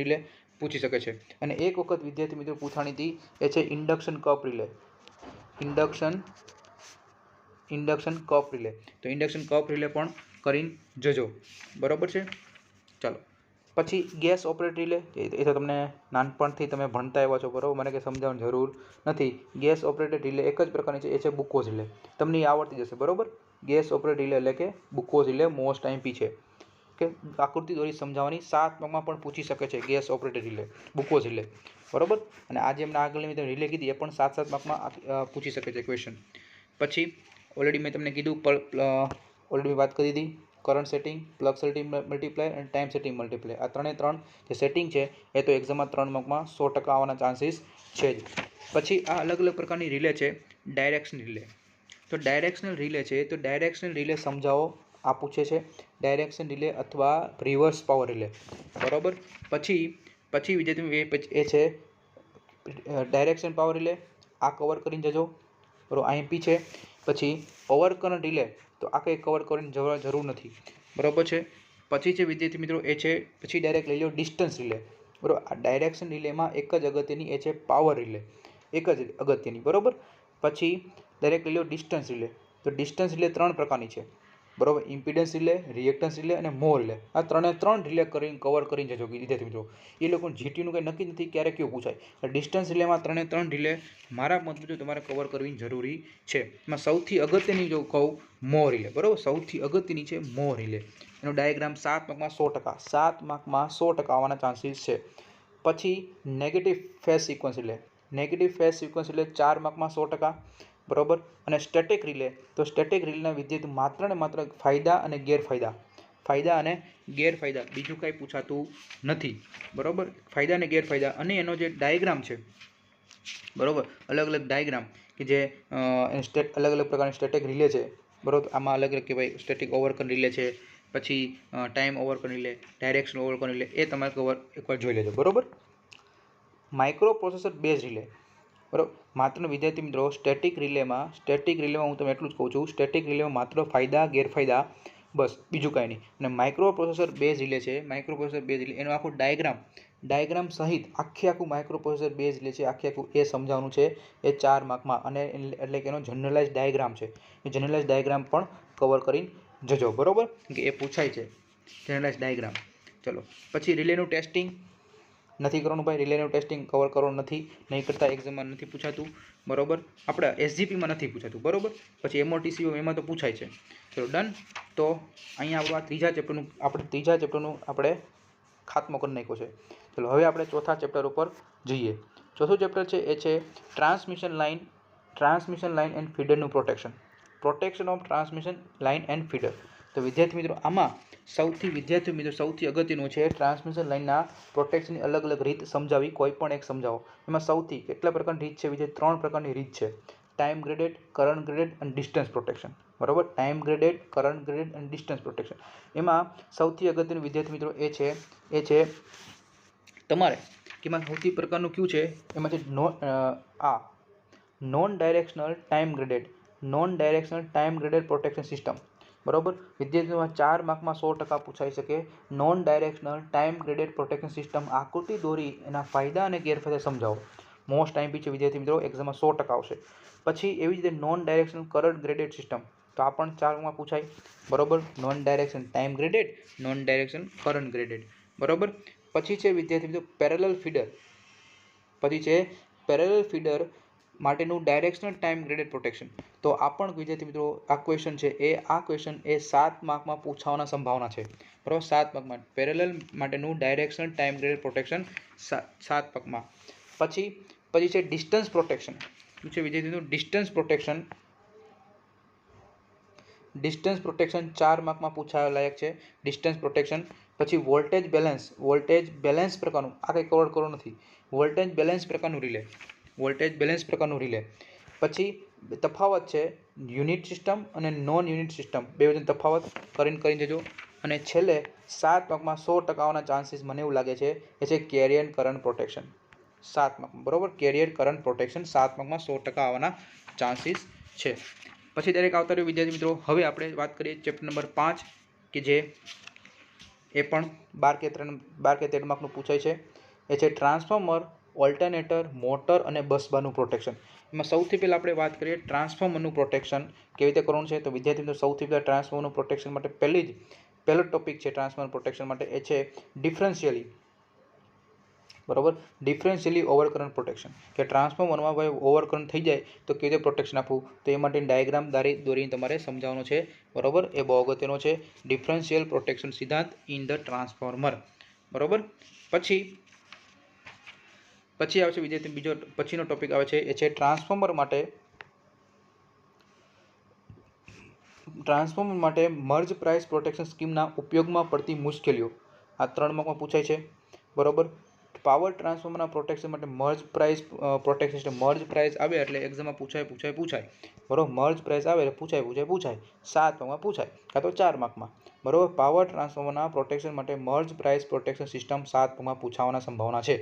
રિલે પૂછી શકે છે. અને એક વખત વિદ્યાર્થી મિત્રો પૂછાણી હતી, એ છે induction cup relay. Induction cup relay. તો ઇન્ડક્શન કપ રિલે પણ કરીને જજો. બરાબર છે. ચાલો પછી ગેસ ઓપરેટ રિલે. એ તો તમને નાનપણથી તમે ભણતા આવ્યા છો. બરાબર, મને કંઈ સમજાવવાની જરૂર નથી. ગેસ ઓપરેટેડ રિલે એક જ પ્રકારની છે, એ છે બુકોઝ રિલે. તમને આવડતી જશે. બરાબર. ગેસ ઓપરેટ રિલે એટલે કે બુકોઝ રિલે મોસ્ટ આઈએમપી છે. કે આકૃતિ દોરી સમજાવવાની 7 માર્કમાં પણ પૂછી શકે છે ગેસ ઓપરેટેડ રિલે, બુકોઝ રિલે. બરાબર. અને આજે એમના આગળની મેં રિલે કીધી એ પણ 7 માર્કમાં પૂછી શકે છે ક્વેશ્ચન. પછી ઓલરેડી મેં તમને કીધું, ઓલરેડી વાત કરી દીધી, current setting, plug setting multiply અને ટાઈમ સેટિંગ મલ્ટીપ્લાય. આ 3 જે સેટિંગ છે એ તો એક્ઝામમાં 3 માર્કમાં 100% આવવાના ચાન્સીસ છે જ. પછી આ અલગ પ્રકારની રિલે છે ડાયરેક્શનલ રિલે. તો ડાયરેક્શનલ રિલે સમજાવો, આ પૂછે છે. ડાયરેક્શન રિલે અથવા રિવર્સ પાવર રિલે. બરાબર. પછી વિદ્યાર્થી એ છે ડાયરેક્શન પાવર રિલે. આ કવર કરીને જજો. બરાબર, આઈએમપી છે. પછી ઓવર કરંટ રિલે, તો આ કંઈ કવર કરીને જવા જરૂર નથી. બરાબર છે. પછી છે વિદ્યાર્થી મિત્રો એ છે, પછી ડાયરેક્ટ લઈ લો ડિસ્ટન્સ રિલે. બરાબર. આ ડાયરેક્શન રિલેમાં એક જ અગત્યની એ છે પાવર રિલે. એક જ અગત્યની. બરાબર. પછી ડાયરેક્ટ લઈ લો ડિસ્ટન્સ રિલે. તો ડિસ્ટન્સ રિલે 3 પ્રકારની છે. બરાબર. ઇમ્પિડન્સ રિલે, રિએક્ટન્સ રિલે અને મોહ રિલે. આ 3 રિલે કવર કરીને જજો વિદ્યાર્થી મિત્રો. એ લોકોનું જીટીનું કંઈ નક્કી નથી ક્યારે કેવું પૂછાય. ડિસ્ટન્સ રિલેમાં 3 રિલે મારા મત મુજબ તમારે કવર કરવી જરૂરી છે. એમાં સૌથી અગત્યની જો કહું, મોહ રિલે. બરાબર. સૌથી અગત્યની છે મોહ રિલે. એનો ડાયાગ્રામ 7 માર્કમાં 100% આવવાના ચાન્સીસ છે. પછી નેગેટિવ ફેઝ સિક્વન્સ રિલે. 4 માર્કમાં 100%. બરાબર. અને સ્ટેટિક રિલે. તો સ્ટેટિક રિલેના વિદ્યાર્થી માત્ર ને માત્ર ફાયદા અને ગેરફાયદા, બીજું કાંઈ પૂછાતું નથી. બરાબર. ફાયદા અને ગેરફાયદા અને એનો જે ડાયાગ્રામ છે, બરાબર, અલગ ડાયાગ્રામ કે જે અલગ પ્રકારની સ્ટેટિક રિલે છે. બરાબર. આમાં અલગ કહેવાય. સ્ટેટિક ઓવરકન રિલે છે, પછી ટાઈમ ઓવરકન રિલે, ડાયરેક્શન ઓવરકન રિલે. એ તમારે કવર એકવાર જોઈ લેજો. બરાબર. Micro processor base relay. બરાબર. માત્ર વિદ્યાર્થી મિત્રો સ્ટેટિક રિલેમાં હું તમને એટલું જ કહું છું, સ્ટેટિક રિલેમાં માત્ર ફાયદા ગેરફાયદા, બસ, બીજું કાંઈ નહીં. અને માઇક્રો પ્રોસેસર બેઝ રિલે છે. એનો આખો ડાયાગ્રામ સહિત આખું માઇક્રો પ્રોસેસર બેઝ રિલે છે. આખું એ સમજાવવાનું છે. એ 4 માર્કમાં. અને એટલે કે એનો જનરલાઇઝ ડાયાગ્રામ છે. એ જનરલાઇઝ ડાયાગ્રામ પણ કવર કરીને જજો. બરાબર. કે એ પૂછાય છે જનરલાઇઝ ડાયાગ્રામ. ચલો પછી રિલેનું ટેસ્ટિંગ નથી કરવાનું ભાઈ. રિલેનું ટેસ્ટિંગ કવર કરવાનું નથી, નહીં કરતા. એક્ઝામમાં નથી પૂછાતું. બરાબર. આપણે એસજીપીમાં નથી પૂછાતું. બરાબર. પછી એમઓટીસી એમાં તો પૂછાય છે. ચલો ડન. તો અહીંયા આપણું ત્રીજા ચેપ્ટરનું આપણે ખાતમો કરી નાખ્યો છે. ચલો હવે આપણે ચોથા ચેપ્ટર ઉપર જઈએ. ચોથું ચેપ્ટર છે એ છે ટ્રાન્સમિશન લાઇન એન્ડ ફીડરનું protection of transmission line and feeder. તો વિદ્યાર્થી મિત્રો આમાં સૌથી અગત્યનું છે ટ્રાન્સમિશન લાઇનના પ્રોટેક્શનની અલગ અલગ રીત સમજાવી, કોઈ પણ એક સમજાવો. એમાં સૌથી કેટલા પ્રકારની રીત છે વિદ્યાર્થી? 3 પ્રકારની રીત છે. ટાઈમ ગ્રેડેડ, કરંટ ગ્રેડેડ અને ડિસ્ટન્સ પ્રોટેક્શન. બરાબર, ટાઈમ ગ્રેડેડ, કરંટ ગ્રેડેડ અને ડિસ્ટન્સ પ્રોટેક્શન. એમાં સૌથી અગત્યનું વિદ્યાર્થી મિત્રો એ છે તમારે કે એમાં સૌથી પ્રકારનું કયું છે એમાં છે non directional time graded protection system. બરાબર, વિદ્યાર્થીઓમાં 4 માર્કમાં 100% પૂછાઈ શકે. Non directional time graded protection system, આકૃતિ દોરી એના ફાયદા અને ગેરફાયદા સમજાવો. મોસ્ટ ટાઈમ છે વિદ્યાર્થી મિત્રો, એક્ઝામમાં 100% આવશે. પછી એવી જ રીતે non directional current graded system, તો આ પણ 4 માં પૂછાય. બરાબર, non direction time graded, non direction current graded. બરાબર, પછી છે વિદ્યાર્થી મિત્રો પેરેલલ ફીડર માટેનું ડાયરેક્શનલ ટાઈમ ગ્રેડેડ પ્રોટેક્શન. તો આ પણ વિદ્યાર્થી મિત્રો આ ક્વેશ્ચન એ 7 માર્કમાં પૂછાવાની સંભાવના છે. બરાબર, 7 માર્કમાં પેરેલલ માટેનું ડાયરેક્શનલ ટાઈમ ગ્રેડેડ પ્રોટેક્શન 7 માર્કમાં. પછી છે ડિસ્ટન્સ પ્રોટેક્શન. શું છે વિદ્યાર્થી મિત્રો? ડિસ્ટન્સ પ્રોટેક્શન 4 માર્કમાં પૂછાવા લાયક છે. Distance protection. પછી વોલ્ટેજ બેલેન્સ પ્રકારનું, આ કંઈ કવર નથી. વોલ્ટેજ બેલેન્સ પ્રકારનું રિલે. પછી તફાવત છે યુનિટ સિસ્ટમ અને નોન યુનિટ સિસ્ટમ, બે વચ્ચેનો તફાવત કરીને જજો. અને છેલ્લે 7 માર્કમાં 100% આવવાના ચાન્સીસ મને એવું લાગે છે એ છે કેરિયર કરંટ પ્રોટેક્શન. 7 માર્કમાં. બરાબર, કેરિયર કરંટ પ્રોટેક્શન 7 માર્કમાં 100% આવવાના ચાન્સીસ છે. પછી દરેક આવતા રહ્યો વિદ્યાર્થી મિત્રો. હવે આપણે વાત કરીએ ચેપ્ટર નંબર 5 કે જે એ પણ 12 કે 13 માર્કનું પૂછાય છે. એ છે ટ્રાન્સફોર્મર, ઓલ્ટરનેટર, મોટર અને બસબારનું પ્રોટેક્શન. એમાં સૌથી પહેલાં આપણે વાત કરીએ ટ્રાન્સફોર્મરનું પ્રોટેક્શન કેવી રીતે કરવાનું છે. તો વિદ્યાર્થી મિત્રો સૌથી પહેલાં ટ્રાન્સફોર્મરનું પ્રોટેક્શન માટે પહેલો ટોપિક છે ટ્રાન્સફોર્મર પ્રોટેક્શન માટે, એ છે ડિફરન્શિયલી ઓવરકરન્ટ પ્રોટેક્શન. કે ટ્રાન્સફોર્મરમાં ભાઈ ઓવરકરન્ટ થઈ જાય તો કેવી રીતે પ્રોટેક્શન આપવું, તો એ માટે ડાયાગ્રામ દોરીને તમારે સમજાવવાનો છે. બરાબર, એ બહુ અગત્યનો છે. ડિફરન્શિયલ પ્રોટેક્શન સિદ્ધાંત ઇન ધ ટ્રાન્સફોર્મર. બરાબર, પછી આવે છે વિદ્યાર્થી પછીનો ટોપિક આવે છે એ છે ટ્રાન્સફોર્મર માટે મર્જ પ્રાઇસ પ્રોટેક્શન સ્કીમના ઉપયોગમાં પડતી મુશ્કેલીઓ. આ 3 માર્કમાં પૂછાય છે. બરાબર, પાવર ટ્રાન્સફોર્મરના પ્રોટેક્શન માટે Merz Price protection. Merge price આવે એટલે એક્ઝામમાં પૂછાય. બરાબર, મર્જ પ્રાઇસ આવે એટલે પૂછાય. 7 માર્કમાં પૂછાય કાં તો 4 માર્કમાં. બરાબર, પાવર ટ્રાન્સફોર્મરના પ્રોટેક્શન માટે મર્જ પ્રાઇસ પ્રોટેક્શન સિસ્ટમ 7 માર્કમાં પૂછાવાની સંભાવના છે.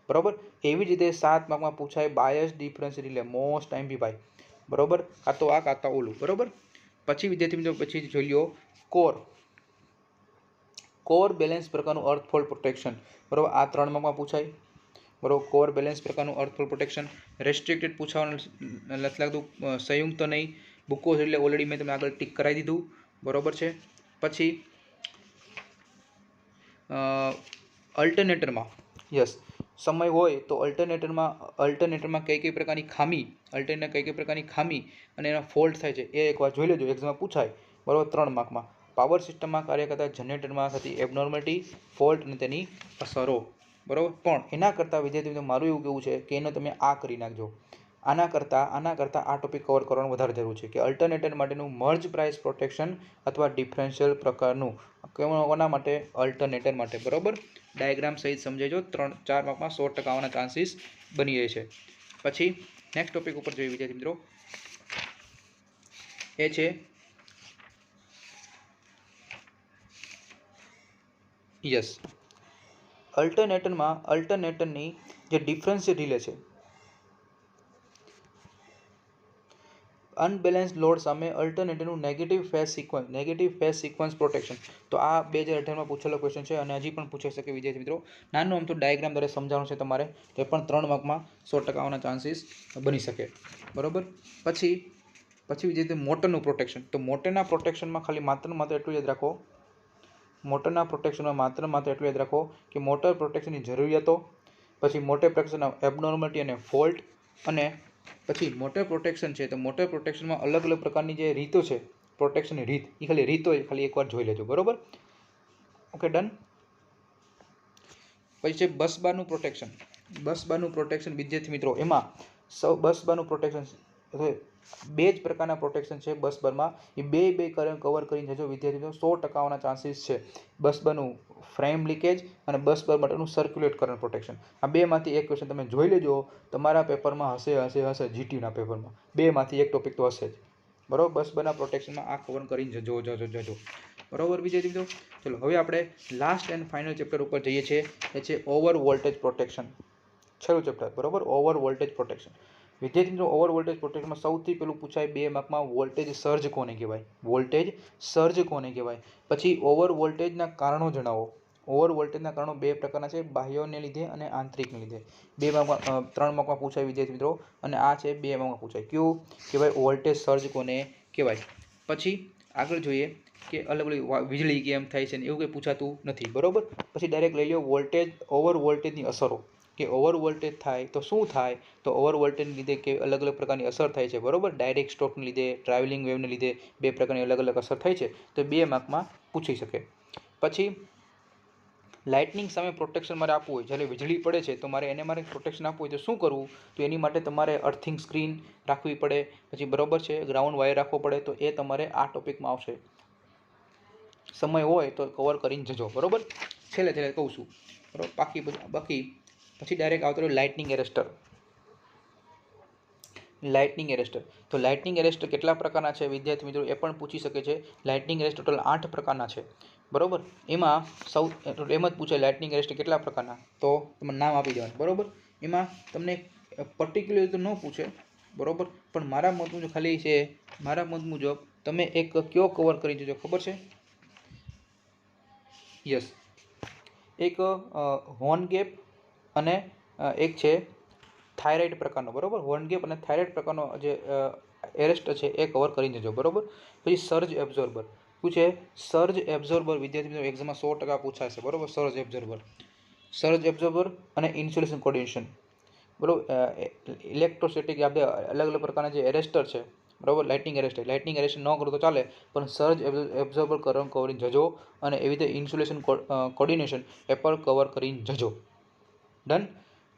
બરાબર, એવી જ રીતે 7 માર્કમાં પૂછાય bias difference relay, most time બી ભાઈ. બરાબર, કાં તો આ કાં તો ઓલું. બરાબર, પછી વિદ્યાર્થી મિત્રો પછી જોઈ લો કોર બેલેન્સ પ્રકારનું અર્થફોલ પ્રોટેક્શન. બરાબર, આ 3 માર્કમાં પૂછાય. બરાબર, કોર બેલેન્સ પ્રકારનું અર્થફોલ પ્રોટેક્શન. રેસ્ટ્રિક્ટેડ પૂછવાનું નથી લાગતું. સંયુક્ત નહીં. બુકો એટલે ઓલરેડી મેં તમને આગળ ટીક કરાવી દીધું. બરાબર છે. પછી અલ્ટરનેટરમાં સમય હોય તો અલ્ટરનેટરમાં કઈ પ્રકારની ખામી અને એના ફોલ્ટ થાય છે એ એકવાર જોઈ લેજો, એક્ઝામમાં પૂછાય. બરાબર, 3 માર્કમાં. પાવર સિસ્ટમમાં કાર્ય કરતા જનરેટરમાં થતી એબનોર્માલિટી, ફોલ્ટ અને તેની અસરો. બરાબર, પણ એના કરતાં વિદ્યાર્થી મારું એવું કહેવું છે કે એનો તમે આ કરી નાખજો. આના કરતાં આ ટોપિક કવર કરવાનું વધારે જરૂર છે કે અલ્ટરનેટર માટેનું મર્જ પ્રાઇસ પ્રોટેક્શન અથવા ડિફરન્શિયલ પ્રકારનું. કોના માટે? અલ્ટરનેટર માટે. બરાબર, ડાયાગ્રામ સહિત સમજાવજો. 4 માર્કમાં 100% આવવાના ચાન્સીસ બની રહે છે. પછી નેક્સ્ટ ટોપિક ઉપર જોઈએ વિદ્યાર્થી મિત્રો, એ છે અલ્ટરનેટરની જે ડિફરન્શિયલ રિલે છે, અનબેલેન્સ લોડ સામે અલ્ટરનેટરનું નેગેટિવ ફેઝ સિક્વન્સ પ્રોટેક્શન. તો આ 2018માં પૂછેલો ક્વેશ્ચન છે અને હજી પણ પૂછાઈ શકે વિદ્યાર્થી મિત્રો. નાનું આમ તો ડાયાગ્રામ દ્વારા સમજાવવાનું છે તમારે, તો એ પણ 3 માર્કમાં 100% આવવાના ચાન્સીસ બની શકે. બરાબર, પછી વિદ્યાર્થી મોટરનું પ્રોટેક્શન. તો મોટરના પ્રોટેક્શનમાં ખાલી માત્ર એટલું યાદ રાખો કે મોટર પ્રોટેક્શનની જરૂરિયાતો, પછી મોટર પ્રોટેક્શનના એબનોર્માલિટી અને ફોલ્ટ, અને પછી મોટર પ્રોટેક્શન છે તો મોટર પ્રોટેક્શનમાં અલગ પ્રકારની જે રીતો છે, પ્રોટેક્શનની રીત, એ ખાલી એકવાર જોઈ લેજો. બરાબર, ઓકે, ડન. પછી છે બસબારનું પ્રોટેક્શન. બસ બારનું પ્રોટેક્શન વિદ્યાર્થી મિત્રો, એમાં બસ બારનું પ્રોટેક્શન બે જ પ્રકારના પ્રોટેક્શન છે બસ બારમાં. એ બે કવર કરીને જજો વિદ્યાર્થી મિત્રો. 100% ચાન્સીસ છે બસ બારનું ફ્રેમ લીકેજ અને બસ બાર માટેનું સર્ક્યુલેટ કરંટ પ્રોટેક્શન. આ બેમાંથી એક ક્વેશ્ચન તમે જોઈ લેજો, તમારા પેપરમાં હશે જીટીયુના પેપરમાં બેમાંથી એક ટોપિક તો હશે જ. બરાબર, બસ બારના પ્રોટેક્શનમાં આ કવર કરીને જજો. બરાબર વિદ્યાર્થી મિત્રો, ચલો હવે આપણે લાસ્ટ એન્ડ ફાઇનલ ચેપ્ટર ઉપર જઈએ છીએ. એ છે ઓવર વોલ્ટેજ પ્રોટેક્શન. છેલ્લું ચેપ્ટર, બરાબર, ઓવર વોલ્ટેજ પ્રોટેક્શન. વિદ્યાર્થી મિત્રો, ઓવર વોલ્ટેજ પ્રોટેક્શનમાં સૌથી પહેલું પૂછાય 2 માર્કમાં વોલ્ટેજ સર્જ કોને કહેવાય. વોલ્ટેજ સર્જ કોને કહેવાય. પછી ઓવર વોલ્ટેજના કારણો જણાવો. ઓવર વોલ્ટેજના કારણો બે પ્રકારના છે, બાહ્યને લીધે અને આંતરિકને લીધે. 2 માર્કમાં 3 માર્કમાં પૂછાય વિદ્યાર્થી મિત્રો, અને આ છે 2 માર્કમાં પૂછાય. કયું કે ભાઈ વોલ્ટેજ સર્જ કોને કહેવાય. પછી આગળ જોઈએ કે અલગ અલગ વીજળી કેમ થાય છે ને એવું કંઈ પૂછાતું નથી. બરાબર, પછી ડાયરેક્ટ લઈ લો વોલ્ટેજ, ઓવર વોલ્ટેજની અસરો. કે ઓવર વોલ્ટેજ થાય તો શું થાય, તો ઓવર વોલ્ટેજને લીધે કે અલગ અલગ પ્રકારની અસર થાય છે. બરાબર, ડાયરેક્ટ સ્ટ્રોકને લીધે, ટ્રાવેલિંગ વેવને લીધે 2 પ્રકારની અલગ અલગ અસર થાય છે. તો 2 માર્કમાં પૂછી શકે. પછી લાઇટનિંગ સામે પ્રોટેક્શન મારે આપવું હોય, જ્યારે વીજળી પડે છે તો મારે પ્રોટેક્શન આપવું હોય તો શું કરવું, તો એની માટે તમારે અર્થિંગ સ્ક્રીન રાખવી પડે. પછી બરાબર છે, ગ્રાઉન્ડ વાયર રાખવો પડે. તો એ તમારે આ ટોપિકમાં આવશે. સમય હોય તો કવર કરીને જજો. બરાબર, છેલ્લે કહું છું. બરાબર, બાકી પછી ડાયરેક્ટ આવતો રહ્યો લાઇટનિંગ એરેસ્ટર. લાઇટનિંગ એરેસ્ટર, તો લાઇટનિંગ એરેસ્ટર કેટલા પ્રકારના છે વિદ્યાર્થી મિત્રો, એ પણ પૂછી શકે છે. લાઇટનિંગ એરેસ્ટર ટોટલ 8 પ્રકારના છે. બરાબર, એમાં એમ જ પૂછે લાઇટનિંગ એરેસ્ટર કેટલા પ્રકારના, તો તમે નામ આપી દેવાનું. બરાબર, એમાં તમને પર્ટિક્યુલર તો ન પૂછે. બરાબર, પણ મારા મત મુજબ ખાલી છે, મારા મત મુજબ તમે એક કયો કવર કરી દેજો ખબર છે. યસ, એક હોર્ન ગેપ અને એક છે થાઇરાઇડ પ્રકારનો. બરાબર, હોર્ન ગેપ અને થાઇરાઇડ પ્રકારનો જે એરેસ્ટ છે એ કવર કરીને જજો. બરાબર, પછી સર્જ એબ્ઝોર્બર. શું છે સર્જ એબ્ઝોર્બર વિદ્યાર્થી મિત્રો, એક્ઝામમાં 100% પૂછાશે. બરાબર, સર્જ એબ્ઝોર્બર અને ઇન્સ્યુલેશન કોર્ડિનેશન. બરાબર, ઇલેક્ટ્રોસ્ટેટિક આપણે અલગ અલગ પ્રકારના જે એરેસ્ટર છે. બરાબર, લાઇટનિંગ એરેસ્ટર ન કરો તો ચાલે, પણ સર્જ એબ્ઝોર્બર કવરિંગ જજો, અને એવી રીતે ઇન્સ્યુલેશન કોર્ડિનેશન એ પણ કવર કરીને જજો. ડન.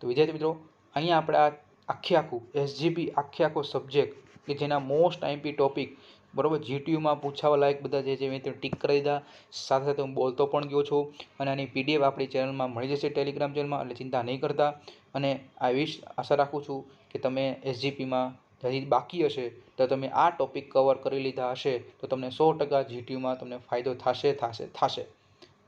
તો વિદ્યાર્થી મિત્રો, અહીંયા આપણે આ આખું એસજીપી આખો સબ્જેક્ટ કે જેના મોસ્ટ આઈમ્પી ટોપિક, બરાબર, જીટીયુમાં પૂછાવા લાયક બધા જે મેં ટીક કરી દીધા. સાથે સાથે હું બોલતો પણ ગયો છું, અને આની પીડીએફ આપણી ચેનલમાં મળી જશે, ટેલિગ્રામ ચેનલમાં, એટલે ચિંતા નહીં કરતા. અને આશા રાખું છું કે તમે એસજીપીમાં હજી બાકી હશે તો તમે આ ટોપિક કવર કરી લીધા હશે તો તમને 100% જીટીયુમાં તમને ફાયદો થશે.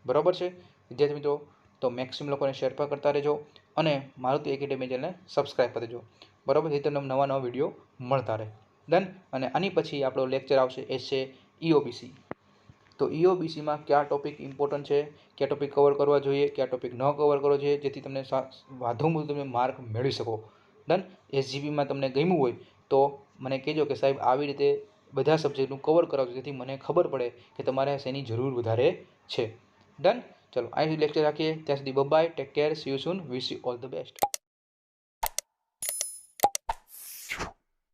બરાબર છે વિદ્યાર્થી મિત્રો, તો મેક્સિમમ લોકોને શેર પણ કરતા રહેજો, અને મારુતિ એકેડેમી ચેનલને સબસ્ક્રાઈબ કરી દેજો. બરાબર, જેથી તમને નવા વિડીયો મળતા રહે. ડન. અને આની પછી આપણો લેક્ચર આવશે, એ છે ઈઓબીસી. તો ઈઓબીસીમાં કયા ટોપિક ઇમ્પોર્ટન્ટ છે, કયા ટોપિક કવર કરવા જોઈએ, કયા ટોપિક ન કવર કરવો જોઈએ, જેથી તમને વધુમાં વધુ તમે માર્ક મેળવી શકો. ડન. એસજીપીમાં તમને ગમ્યું હોય તો મને કહેજો કે સાહેબ આવી રીતે બધા સબ્જેક્ટનું કવર કરાવજો, જેથી મને ખબર પડે કે તમારે શેની જરૂર વધારે છે. ડન. ચલો અહીં સુધી લેક્ચર રાખીએ. ત્યાં સુધી bye, take care, see you soon, wish you all the best.